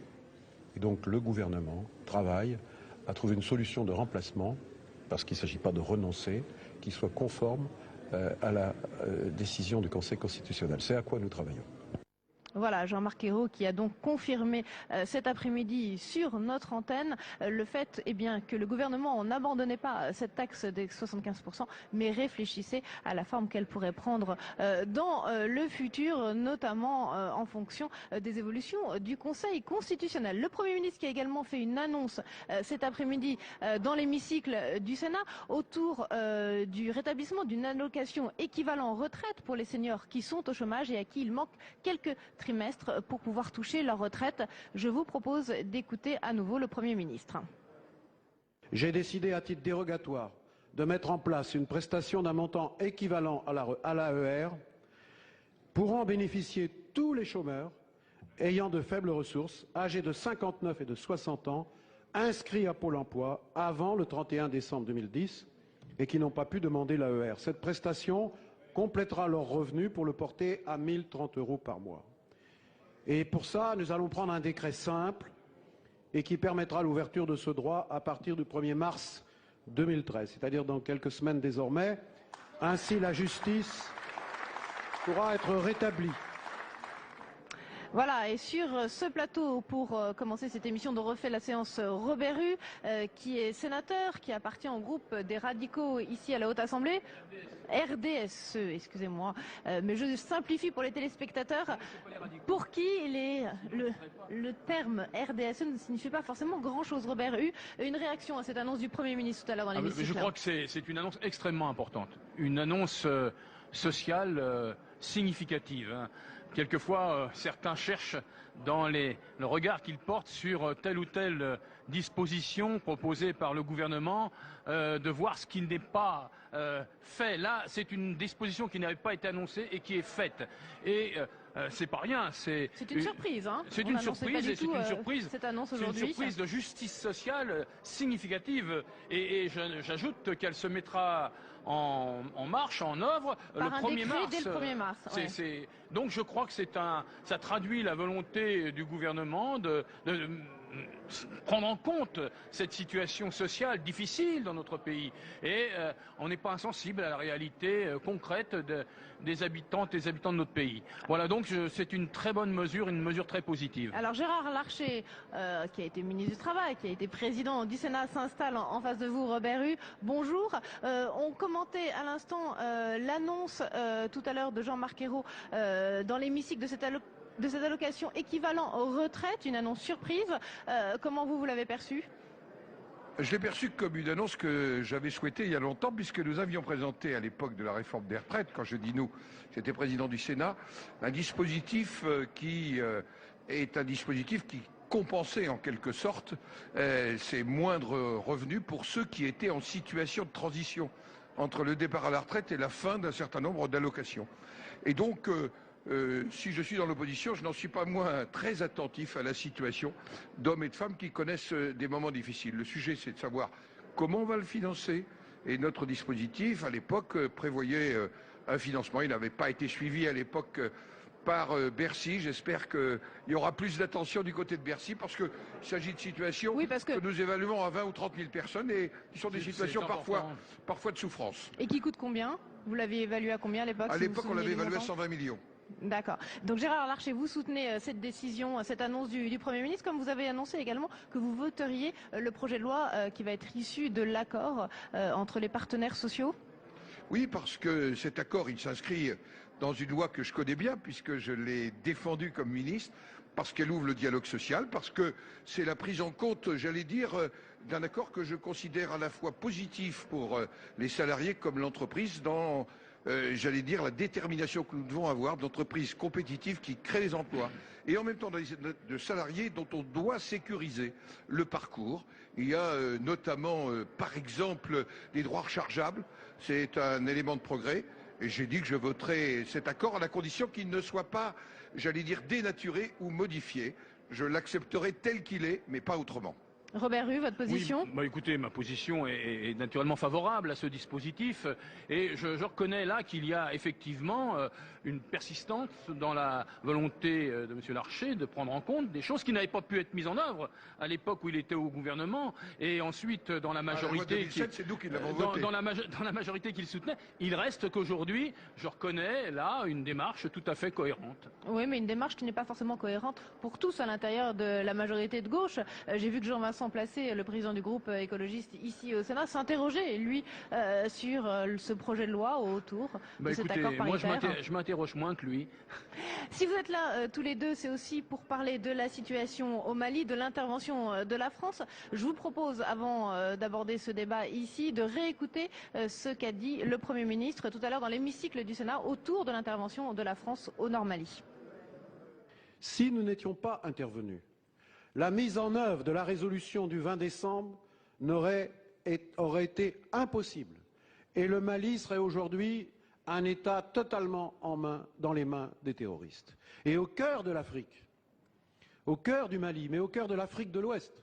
Et donc le gouvernement travaille à trouver une solution de remplacement, parce qu'il ne s'agit pas de renoncer, qui soit conforme à la décision du Conseil constitutionnel. C'est à quoi nous travaillons. Voilà, Jean-Marc Ayrault qui a donc confirmé cet après-midi sur notre antenne le fait que le gouvernement n'abandonnait pas cette taxe des 75%, mais réfléchissait à la forme qu'elle pourrait prendre dans le futur, notamment en fonction des évolutions du Conseil constitutionnel. Le Premier ministre qui a également fait une annonce cet après-midi dans l'hémicycle du Sénat autour du rétablissement d'une allocation équivalent retraite pour les seniors qui sont au chômage et à qui il manque quelques trimestres pour pouvoir toucher leur retraite. Je vous propose d'écouter à nouveau le Premier ministre. J'ai décidé à titre dérogatoire de mettre en place une prestation d'un montant équivalent à l'AER. Pourront bénéficier tous les chômeurs ayant de faibles ressources, âgés de 59 et de 60 ans, inscrits à Pôle emploi avant le 31 décembre 2010 et qui n'ont pas pu demander l'AER. Cette prestation complétera leur revenu pour le porter à 1 030 € par mois. Et pour ça, nous allons prendre un décret simple et qui permettra l'ouverture de ce droit à partir du 1er mars 2013, c'est-à-dire dans quelques semaines désormais. Ainsi, la justice pourra être rétablie. Voilà, et sur ce plateau, pour commencer cette émission de Refait la séance, Robert Rue, qui est sénateur, qui appartient au groupe des radicaux ici à la Haute Assemblée. RDSE, excusez-moi, mais je simplifie pour les téléspectateurs, pour qui le terme RDSE ne signifie pas forcément grand-chose. Robert Rue, une réaction à cette annonce du Premier ministre tout à l'heure dans l'hémicycle. Je crois que c'est une annonce extrêmement importante, une annonce sociale significative, hein. Quelquefois, certains cherchent dans le regard qu'ils portent sur telle ou telle disposition proposée par le gouvernement de voir ce qui n'est pas fait. Là, c'est une disposition qui n'avait pas été annoncée et qui est faite. Et c'est pas rien. C'est une surprise, hein. C'est une surprise et c'est une surprise. Cette annonce aujourd'hui. C'est une surprise de justice sociale significative. Et j'ajoute qu'elle se mettra en marche, en œuvre, par le 1er mars. Dès le 1er mars. Ouais. Donc je crois que ça traduit la volonté du gouvernement de prendre en compte cette situation sociale difficile dans notre pays. Et on n'est pas insensible à la réalité concrète des habitantes et des habitants de notre pays. Voilà, donc c'est une très bonne mesure, une mesure très positive. Alors Gérard Larcher, qui a été ministre du Travail, qui a été président du Sénat, s'installe en face de vous, Robert Rue. Bonjour. On commentait à l'instant l'annonce tout à l'heure de Jean-Marc Ayrault dans l'hémicycle de cette allocation équivalent retraite, une annonce surprise. Comment vous l'avez perçue ? Je l'ai perçue comme une annonce que j'avais souhaitée il y a longtemps, puisque nous avions présenté à l'époque de la réforme des retraites, quand je dis nous, j'étais président du Sénat, un dispositif qui est un dispositif qui compensait en quelque sorte ces moindres revenus pour ceux qui étaient en situation de transition entre le départ à la retraite et la fin d'un certain nombre d'allocations. Et donc, si je suis dans l'opposition, je n'en suis pas moins très attentif à la situation d'hommes et de femmes qui connaissent des moments difficiles. Le sujet, c'est de savoir comment on va le financer. Et notre dispositif, à l'époque, prévoyait un financement. Il n'avait pas été suivi à l'époque par Bercy. J'espère qu'il y aura plus d'attention du côté de Bercy, parce qu'il s'agit de situations que nous évaluons à 20 ou 30 000 personnes et qui sont des situations parfois de souffrance. Et qui coûtent combien ? Vous l'aviez évalué à combien à l'époque ? À l'époque, on l'avait évalué à 120 millions. D'accord. Donc Gérard Larcher, vous soutenez cette décision, cette annonce du Premier ministre, comme vous avez annoncé également que vous voteriez le projet de loi qui va être issu de l'accord entre les partenaires sociaux ? Oui, parce que cet accord, il s'inscrit dans une loi que je connais bien, puisque je l'ai défendue comme ministre, parce qu'elle ouvre le dialogue social, parce que c'est la prise en compte, j'allais dire, d'un accord que je considère à la fois positif pour les salariés comme l'entreprise dans j'allais dire, la détermination que nous devons avoir d'entreprises compétitives qui créent les emplois, et en même temps de salariés dont on doit sécuriser le parcours. Il y a notamment, par exemple, des droits rechargeables. C'est un élément de progrès. Et j'ai dit que je voterai cet accord à la condition qu'il ne soit pas, j'allais dire, dénaturé ou modifié. Je l'accepterai tel qu'il est, mais pas autrement. Robert Rue, votre position ? Oui, écoutez, ma position est naturellement favorable à ce dispositif, et je reconnais là qu'il y a effectivement une persistance dans la volonté de M. Larcher de prendre en compte des choses qui n'avaient pas pu être mises en œuvre à l'époque où il était au gouvernement, et ensuite dans la majorité dans la majorité qu'il soutenait. Il reste qu'aujourd'hui, je reconnais là une démarche tout à fait cohérente. Oui, mais une démarche qui n'est pas forcément cohérente pour tous à l'intérieur de la majorité de gauche. J'ai vu que Jean-Vincent Placé, le président du groupe écologiste ici au Sénat, s'interrogeait, lui, sur ce projet de loi autour de cet accord paritaire. Moi, je m'interroge moins que lui. Si vous êtes là tous les deux, c'est aussi pour parler de la situation au Mali, de l'intervention de la France. Je vous propose, avant d'aborder ce débat ici, de réécouter ce qu'a dit le Premier ministre tout à l'heure dans l'hémicycle du Sénat autour de l'intervention de la France au Nord Mali. Si nous n'étions pas intervenus, la mise en œuvre de la résolution du 20 décembre aurait été impossible. Et le Mali serait aujourd'hui un État totalement dans les mains des terroristes. Et au cœur de l'Afrique, au cœur du Mali, mais au cœur de l'Afrique de l'Ouest,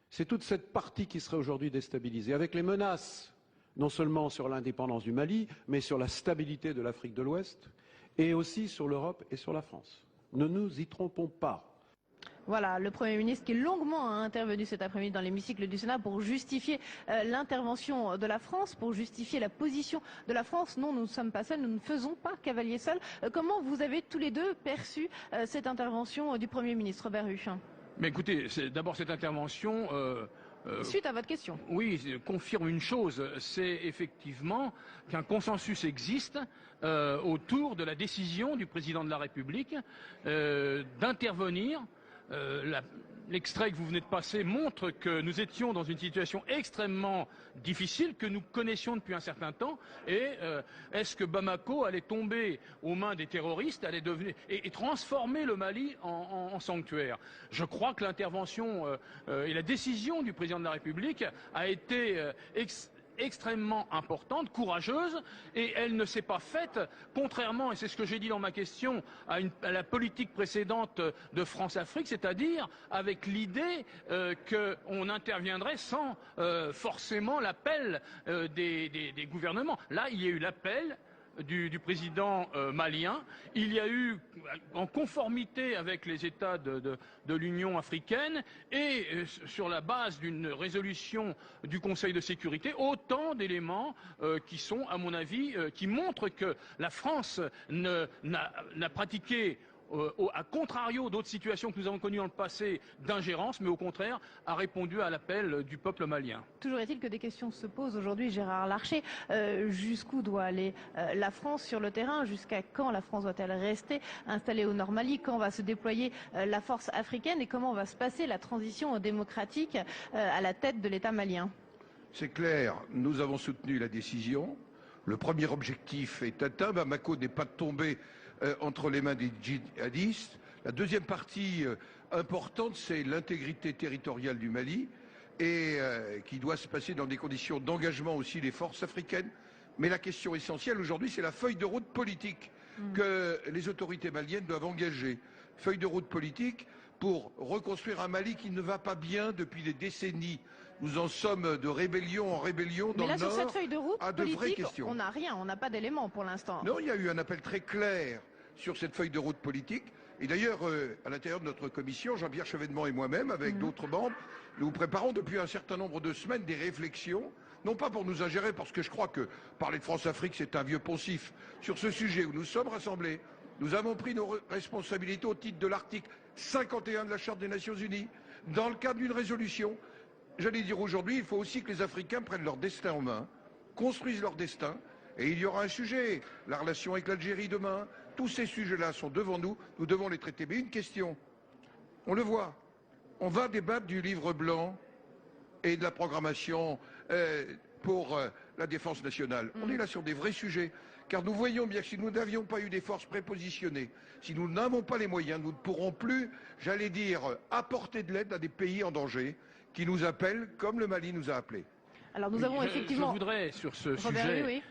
c'est toute cette partie qui serait aujourd'hui déstabilisée, avec les menaces non seulement sur l'indépendance du Mali, mais sur la stabilité de l'Afrique de l'Ouest, et aussi sur l'Europe et sur la France. Ne nous y trompons pas. Voilà, le Premier ministre qui longuement a intervenu cet après-midi dans l'hémicycle du Sénat pour justifier l'intervention de la France, pour justifier la position de la France. Non, nous ne sommes pas seuls, nous ne faisons pas cavalier seul. Comment vous avez tous les deux perçu cette intervention du Premier ministre, Robert Huchin? Mais écoutez, d'abord cette intervention... Suite à votre question. Oui, confirme une chose, c'est effectivement qu'un consensus existe autour de la décision du président de la République d'intervenir. L'extrait que vous venez de passer montre que nous étions dans une situation extrêmement difficile que nous connaissions depuis un certain temps. Et est-ce que Bamako allait tomber aux mains des terroristes, allait devenir et transformer le Mali en sanctuaire? Je crois que l'intervention et la décision du président de la République a été extrêmement importante, courageuse, et elle ne s'est pas faite, contrairement, et c'est ce que j'ai dit dans ma question, à la politique précédente de France-Afrique, c'est-à-dire avec l'idée qu'on interviendrait sans forcément l'appel des gouvernements. Là, il y a eu l'appel du président malien. Il y a eu, en conformité avec les États de l'Union africaine et sur la base d'une résolution du Conseil de sécurité, autant d'éléments qui sont, à mon avis, qui montrent que la France n'a pratiqué à contrario d'autres situations que nous avons connues dans le passé d'ingérence, mais au contraire a répondu à l'appel du peuple malien. Toujours est-il que des questions se posent aujourd'hui, Gérard Larcher. Jusqu'où doit aller la France sur le terrain? Jusqu'à quand la France doit-elle rester installée au Nord Mali? Quand va se déployer la force africaine? Et comment va se passer la transition démocratique à la tête de l'État malien? C'est clair, nous avons soutenu la décision. Le premier objectif est atteint. Bamako n'est pas tombé entre les mains des djihadistes. La deuxième partie importante, c'est l'intégrité territoriale du Mali et qui doit se passer dans des conditions d'engagement aussi des forces africaines. Mais la question essentielle aujourd'hui, c'est la feuille de route politique que les autorités maliennes doivent engager. Feuille de route politique pour reconstruire un Mali qui ne va pas bien depuis des décennies. Nous en sommes de rébellion en rébellion dans le Nord. Mais là, sur cette feuille de route politique, questions. on n'a rien, on n'a pas d'éléments pour l'instant. Non, il y a eu un appel très clair sur cette feuille de route politique. Et d'ailleurs, à l'intérieur de notre commission, Jean-Pierre Chevènement et moi-même, avec d'autres membres, nous préparons depuis un certain nombre de semaines des réflexions, non pas pour nous ingérer, parce que je crois que parler de France-Afrique, c'est un vieux poncif. Sur ce sujet où nous sommes rassemblés, nous avons pris nos responsabilités au titre de l'article 51 de la Charte des Nations Unies, dans le cadre d'une résolution. J'allais dire aujourd'hui, il faut aussi que les Africains prennent leur destin en main, construisent leur destin, et il y aura un sujet, la relation avec l'Algérie demain, tous ces sujets-là sont devant nous, nous devons les traiter. Mais une question, on le voit, on va débattre du livre blanc et de la programmation pour la défense nationale. On est là sur des vrais sujets, car nous voyons bien que si nous n'avions pas eu des forces prépositionnées, si nous n'avons pas les moyens, nous ne pourrons plus, j'allais dire, apporter de l'aide à des pays en danger qui nous appellent comme le Mali nous a appelés. Alors nous avons effectivement... Je voudrais sur ce Robert, sujet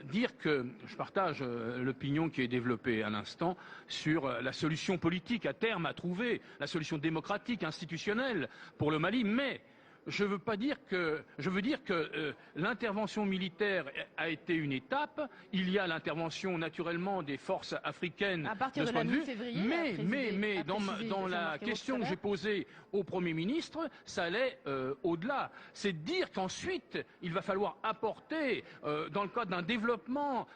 dire que je partage l'opinion qui est développée à l'instant sur la solution politique à terme à trouver, la solution démocratique, institutionnelle pour le Mali, mais je veux dire que l'intervention militaire a été une étape. Il y a l'intervention naturellement des forces africaines à partir de ce de la point de vue. mi-février, Mais dans la question que j'ai posée au Premier ministre, ça allait au-delà. C'est de dire qu'ensuite il va falloir apporter, dans le cadre d'un développement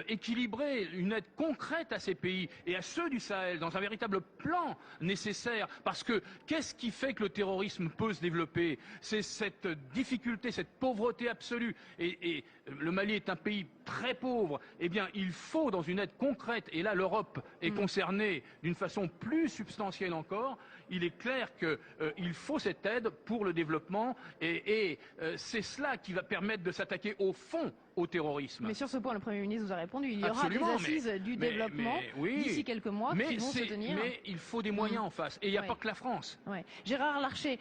équilibré, une aide concrète à ces pays et à ceux du Sahel, dans un véritable plan nécessaire. Parce que qu'est-ce qui fait que le terrorisme peut se développer? C'est cette difficulté, cette pauvreté absolue. Et le Mali est un pays très pauvre. Eh bien, il faut, dans une aide concrète, et là l'Europe est concernée d'une façon plus substantielle encore, il est clair qu'il faut cette aide pour le développement et c'est cela qui va permettre de s'attaquer au fond au terrorisme. Mais sur ce point, le Premier ministre vous a répondu. Il y aura des assises du développement d'ici quelques mois qui vont se tenir. Mais il faut des moyens en face. Et il n'y a pas que la France. Gérard Larcher,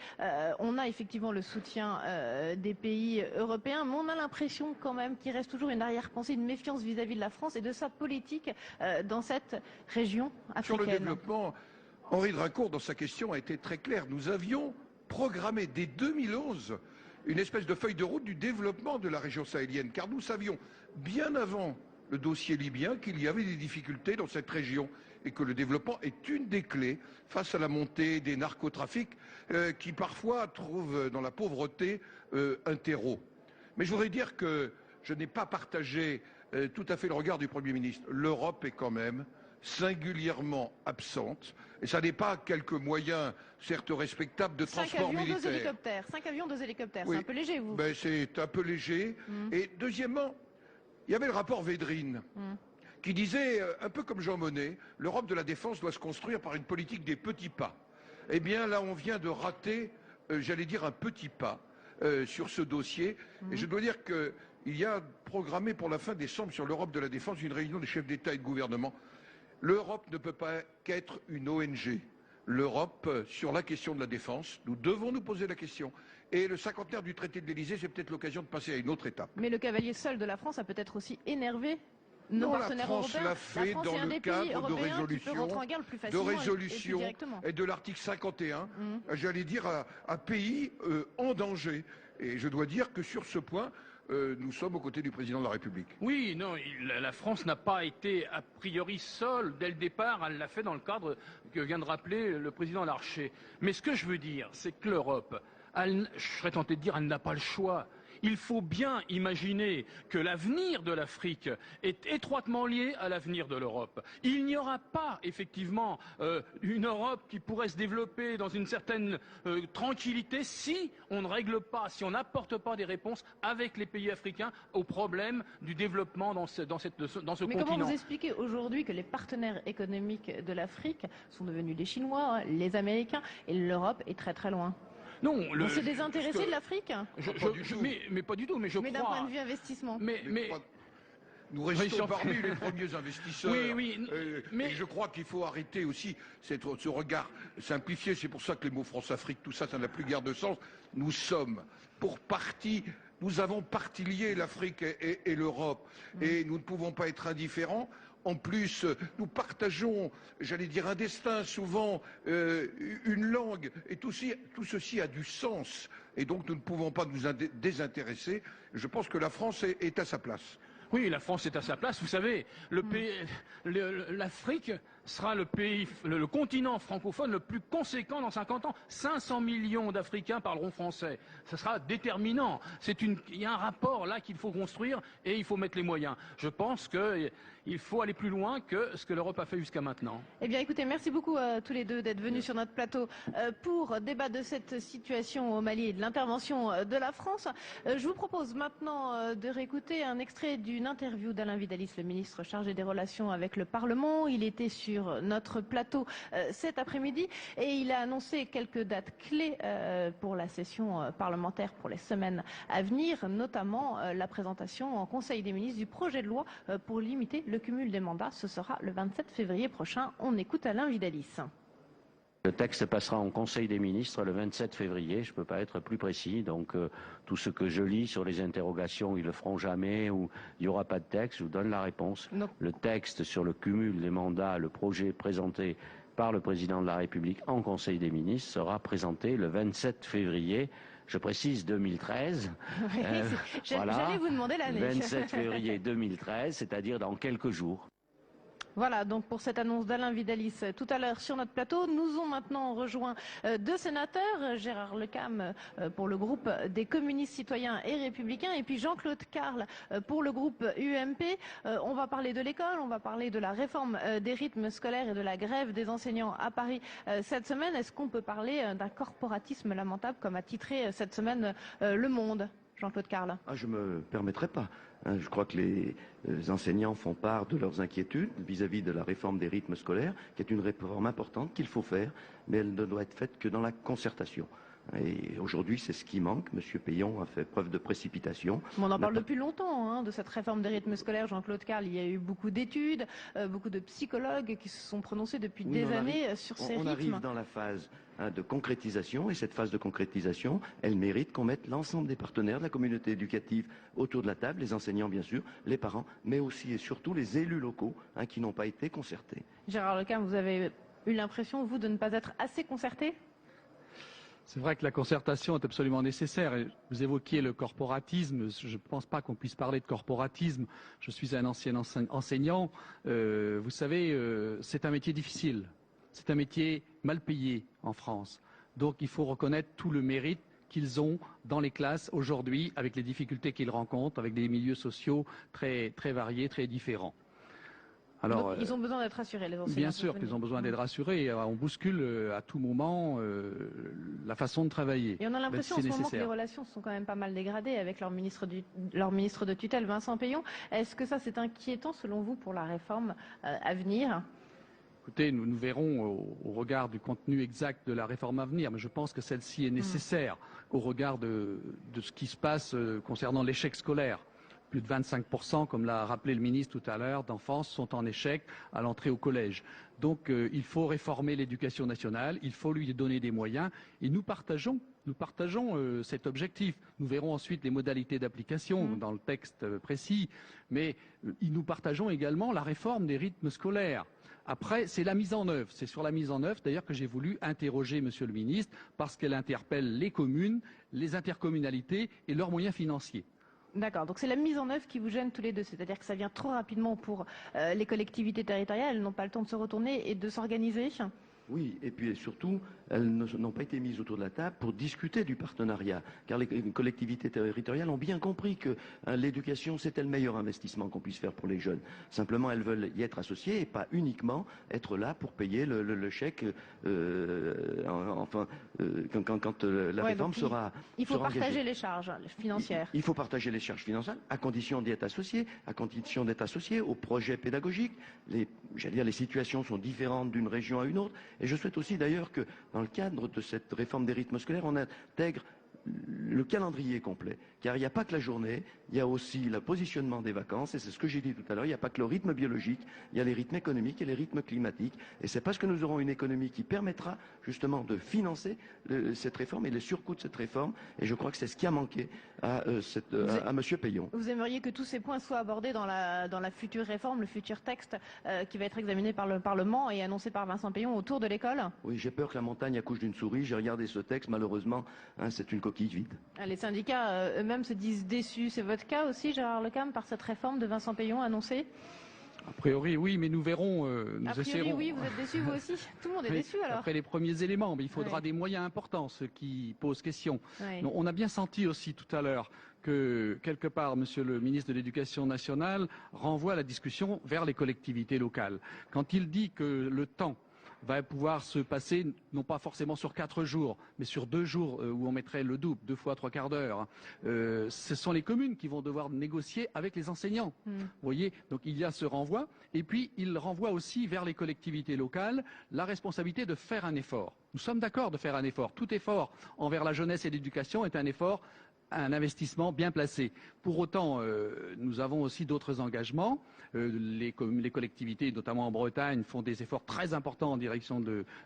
on a effectivement le soutien des pays européens, mais on a l'impression quand même qu'il reste toujours une arrière-pensée, une méfiance vis-à-vis de la France et de sa politique dans cette région africaine. Sur le développement, Henri Dracourt, dans sa question, a été très clair. Nous avions programmé dès 2011 une espèce de feuille de route du développement de la région sahélienne, car nous savions, bien avant le dossier libyen qu'il y avait des difficultés dans cette région et que le développement est une des clés face à la montée des narcotrafics qui parfois trouvent dans la pauvreté un terreau. Mais je voudrais dire que je n'ai pas partagé tout à fait le regard du Premier ministre. L'Europe est quand même singulièrement absente, et ça n'est pas quelques moyens, certes respectables, de transport militaire. 5 avions, 2 hélicoptères, Oui. c'est un peu léger, vous. Ben, c'est un peu léger. Et deuxièmement, il y avait le rapport Védrine, qui disait, un peu comme Jean Monnet, l'Europe de la défense doit se construire par une politique des petits pas. Eh bien là, on vient de rater, j'allais dire, un petit pas sur ce dossier. Et je dois dire qu'il y a programmé pour la fin décembre sur l'Europe de la défense une réunion des chefs d'État et de gouvernement. L'Europe ne peut pas qu'être une ONG. L'Europe, sur la question de la défense, nous devons nous poser la question. Et le cinquantenaire du traité de l'Élysée, c'est peut-être l'occasion de passer à une autre étape. Mais le cavalier seul de la France a peut-être aussi énervé nos non, partenaires la France européens. l'a fait dans le cadre de résolution et de l'article 51, j'allais dire, à pays en danger. Et je dois dire que sur ce point, nous sommes aux côtés du président de la République. Oui, non, la France n'a pas été a priori seule dès le départ, elle l'a fait dans le cadre que vient de rappeler le président Larcher. Mais ce que je veux dire, c'est que l'Europe, je serais tenté de dire, elle n'a pas le choix. Il faut bien imaginer que l'avenir de l'Afrique est étroitement lié à l'avenir de l'Europe. Il n'y aura pas, effectivement, une Europe qui pourrait se développer dans une certaine tranquillité si on ne règle pas, si on n'apporte pas des réponses avec les pays africains aux problèmes du développement dans ce continent. Mais comment vous expliquez aujourd'hui que les partenaires économiques de l'Afrique sont devenus les Chinois, les Américains, et l'Europe est très très loin? Non, on s'est désintéressé de l'Afrique? Mais pas du tout, mais je crois... Mais d'un point de vue investissement. Nous restons parmi les premiers investisseurs. Oui, mais je crois qu'il faut arrêter aussi ce regard simplifié. C'est pour ça que les mots France-Afrique, tout ça, ça n'a plus guère de sens. Nous sommes pour partie... Nous avons partie lié l'Afrique et l'Europe. Et nous ne pouvons pas être indifférents. En plus, nous partageons, j'allais dire, un destin, souvent une langue, et tout ceci a du sens. Et donc nous ne pouvons pas nous désintéresser. Je pense que la France est à sa place. Oui, la France est à sa place. Vous savez, l'Afrique sera le continent francophone le plus conséquent dans 50 ans. 500 millions d'Africains parleront français. Ça sera déterminant. Il y a un rapport là qu'il faut construire et il faut mettre les moyens. Je pense qu'il faut aller plus loin que ce que l'Europe a fait jusqu'à maintenant. Eh bien, écoutez, merci beaucoup à tous les deux d'être venus sur notre plateau pour débattre de cette situation au Mali et de l'intervention de la France. Je vous propose maintenant de réécouter un extrait d'une interview d'Alain Vidalis, le ministre chargé des relations avec le Parlement. Il était sur notre plateau cet après-midi et il a annoncé quelques dates clés pour la session parlementaire pour les semaines à venir, notamment la présentation en Conseil des ministres du projet de loi pour limiter le cumul des mandats. Ce sera le 27 février prochain. On écoute Alain Vidalis. Le texte passera en Conseil des ministres le 27 février, je ne peux pas être plus précis, donc tout ce que je lis sur les interrogations, ils le feront jamais, ou il n'y aura pas de texte, je vous donne la réponse. Non. Le texte sur le cumul des mandats, le projet présenté par le président de la République en Conseil des ministres sera présenté le 27 février. Je précise 2013. Oui, j'allais vous demander l'année. 27 février 2013, c'est-à-dire dans quelques jours. Voilà donc pour cette annonce d'Alain Vidalis tout à l'heure sur notre plateau. Nous ont maintenant rejoint deux sénateurs, Gérard Lecam pour le groupe des communistes citoyens et républicains et puis Jean-Claude Carle pour le groupe UMP. On va parler de l'école, on va parler de la réforme des rythmes scolaires et de la grève des enseignants à Paris cette semaine. Est-ce qu'on peut parler d'un corporatisme lamentable comme a titré cette semaine Le Monde? Jean-Claude Carle. Je ne me permettrai pas. Je crois que les enseignants font part de leurs inquiétudes vis-à-vis de la réforme des rythmes scolaires, qui est une réforme importante qu'il faut faire, mais elle ne doit être faite que dans la concertation. Et aujourd'hui, c'est ce qui manque. Monsieur Payon a fait preuve de précipitation. On en parle depuis longtemps, de cette réforme des rythmes scolaires, Jean-Claude Carle. Il y a eu beaucoup d'études, beaucoup de psychologues qui se sont prononcés depuis des années sur ces rythmes. On arrive dans la phase de concrétisation, et cette phase de concrétisation, elle mérite qu'on mette l'ensemble des partenaires de la communauté éducative autour de la table, les enseignants bien sûr, les parents, mais aussi et surtout les élus locaux qui n'ont pas été concertés. Gérard Lecam, vous avez eu l'impression, vous, de ne pas être assez concerté ? C'est vrai que la concertation est absolument nécessaire. Et vous évoquiez le corporatisme. Je ne pense pas qu'on puisse parler de corporatisme. Je suis un ancien enseignant. Vous savez, c'est un métier difficile. C'est un métier mal payé en France. Donc il faut reconnaître tout le mérite qu'ils ont dans les classes aujourd'hui, avec les difficultés qu'ils rencontrent, avec des milieux sociaux très, très variés, très différents. Alors, donc, ils ont besoin d'être rassurés, les enseignants. Bien sûr qu'ils ont besoin d'être rassurés. On bouscule à tout moment la façon de travailler. Et on a l'impression en ce moment que les relations sont quand même pas mal dégradées avec leur ministre de tutelle, Vincent Peillon. Est-ce que ça, c'est inquiétant selon vous pour la réforme à venir ? Écoutez, nous verrons au regard du contenu exact de la réforme à venir, mais je pense que celle-ci est nécessaire au regard de ce qui se passe concernant l'échec scolaire. Plus de 25%, comme l'a rappelé le ministre tout à l'heure, d'enfants sont en échec à l'entrée au collège. Donc il faut réformer l'éducation nationale, il faut lui donner des moyens et nous partageons cet objectif. Nous verrons ensuite les modalités d'application dans le texte précis, mais nous partageons également la réforme des rythmes scolaires. Après, c'est la mise en œuvre. C'est sur la mise en œuvre, d'ailleurs, que j'ai voulu interroger Monsieur le ministre, parce qu'elle interpelle les communes, les intercommunalités et leurs moyens financiers. D'accord, donc c'est la mise en œuvre qui vous gêne tous les deux, c'est-à-dire que ça vient trop rapidement pour les collectivités territoriales, elles n'ont pas le temps de se retourner et de s'organiser. Oui, et puis surtout, elles n'ont pas été mises autour de la table pour discuter du partenariat, car les collectivités territoriales ont bien compris que l'éducation, c'était le meilleur investissement qu'on puisse faire pour les jeunes. Simplement, elles veulent y être associées et pas uniquement être là pour payer le chèque, quand la réforme sera Il faut partager engagée. les charges financières. Il faut partager les charges financières, à condition d'y être associé, au projet pédagogique. Les situations sont différentes d'une région à une autre. Et je souhaite aussi d'ailleurs que dans le cadre de cette réforme des rythmes scolaires, on intègre le calendrier complet. Car il n'y a pas que la journée, il y a aussi le positionnement des vacances, et c'est ce que j'ai dit tout à l'heure, il n'y a pas que le rythme biologique, il y a les rythmes économiques et les rythmes climatiques. Et c'est parce que nous aurons une économie qui permettra justement de financer cette réforme et les surcoûts de cette réforme. Et je crois que c'est ce qui a manqué à M. Peillon. Vous aimeriez que tous ces points soient abordés dans la future réforme, le futur texte qui va être examiné par le Parlement et annoncé par Vincent Peillon autour de l'école? Oui, j'ai peur que la montagne accouche d'une souris. J'ai regardé ce texte, malheureusement, c'est une coquille vide. Les syndicats eux-mêmes se disent déçus. C'est votre cas aussi, Gérard Lecam, par cette réforme de Vincent Peillon annoncée? A priori, oui, mais nous verrons. A priori, oui, vous êtes déçus, vous aussi? Tout le monde est déçu, alors? Après les premiers éléments, mais il faudra des moyens importants, ce qui pose question. Oui. On a bien senti aussi tout à l'heure que, quelque part, Monsieur le ministre de l'Éducation nationale renvoie la discussion vers les collectivités locales. Quand il dit que le temps va pouvoir se passer, non pas forcément sur 4 jours, mais sur 2 jours où on mettrait le double, 2 fois 3 quarts d'heure. Ce sont les communes qui vont devoir négocier avec les enseignants. Vous voyez, donc il y a ce renvoi. Et puis, il renvoie aussi vers les collectivités locales la responsabilité de faire un effort. Nous sommes d'accord de faire un effort. Tout effort envers la jeunesse et l'éducation est un effort, un investissement bien placé. Pour autant, nous avons aussi d'autres engagements. Les collectivités, notamment en Bretagne, font des efforts très importants en direction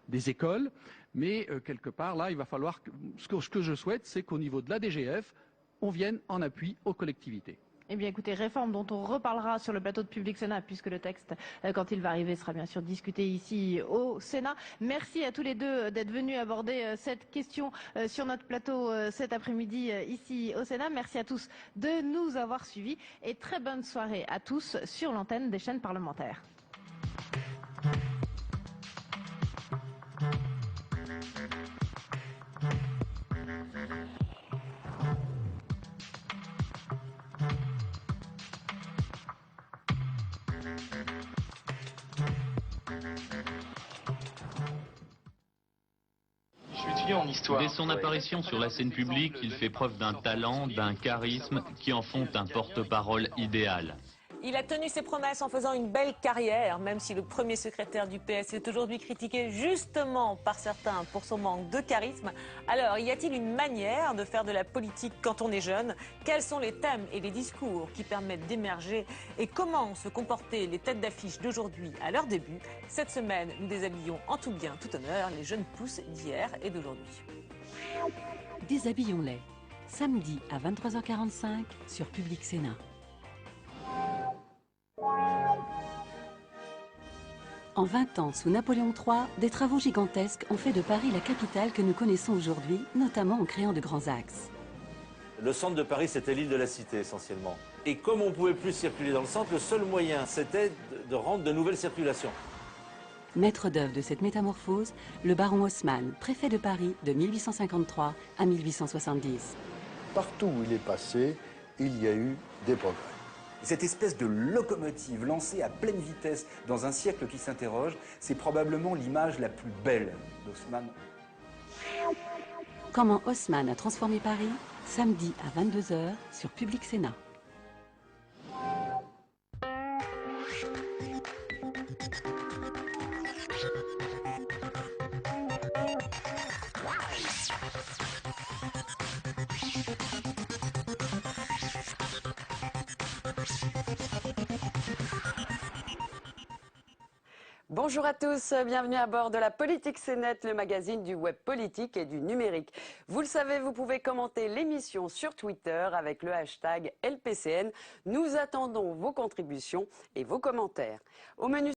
des écoles. Mais quelque part, là, il va falloir ce que je souhaite, c'est qu'au niveau de la DGF, on vienne en appui aux collectivités. Eh bien, écoutez, réforme dont on reparlera sur le plateau de Public Sénat, puisque le texte, quand il va arriver, sera bien sûr discuté ici au Sénat. Merci à tous les deux d'être venus aborder cette question sur notre plateau cet après-midi ici au Sénat. Merci à tous de nous avoir suivis et très bonne soirée à tous sur l'antenne des chaînes parlementaires. Dès son apparition sur la scène publique, il fait preuve d'un talent, d'un charisme qui en font un porte-parole idéal. Il a tenu ses promesses en faisant une belle carrière, même si le premier secrétaire du PS est aujourd'hui critiqué justement par certains pour son manque de charisme. Alors, y a-t-il une manière de faire de la politique quand on est jeune? Quels sont les thèmes et les discours qui permettent d'émerger? Et comment se comporter les têtes d'affiche d'aujourd'hui à leur début? Cette semaine, nous déshabillons en tout bien, tout honneur les jeunes pousses d'hier et d'aujourd'hui. Déshabillons-les. Samedi à 23h45 sur Public Sénat. En 20 ans, sous Napoléon III, des travaux gigantesques ont fait de Paris la capitale que nous connaissons aujourd'hui, notamment en créant de grands axes. Le centre de Paris, c'était l'île de la Cité, essentiellement. Et comme on ne pouvait plus circuler dans le centre, le seul moyen, c'était de rendre de nouvelles circulations. Maître d'œuvre de cette métamorphose, le baron Haussmann, préfet de Paris de 1853 à 1870. Partout où il est passé, il y a eu des progrès. Cette espèce de locomotive lancée à pleine vitesse dans un siècle qui s'interroge, c'est probablement l'image la plus belle d'Haussmann. Comment Haussmann a transformé Paris? Samedi à 22h sur Public Sénat. Bonjour à tous, bienvenue à bord de la Politique C'est Net, le magazine du web politique et du numérique. Vous le savez, vous pouvez commenter l'émission sur Twitter avec le hashtag LPCN. Nous attendons vos contributions et vos commentaires. Au menu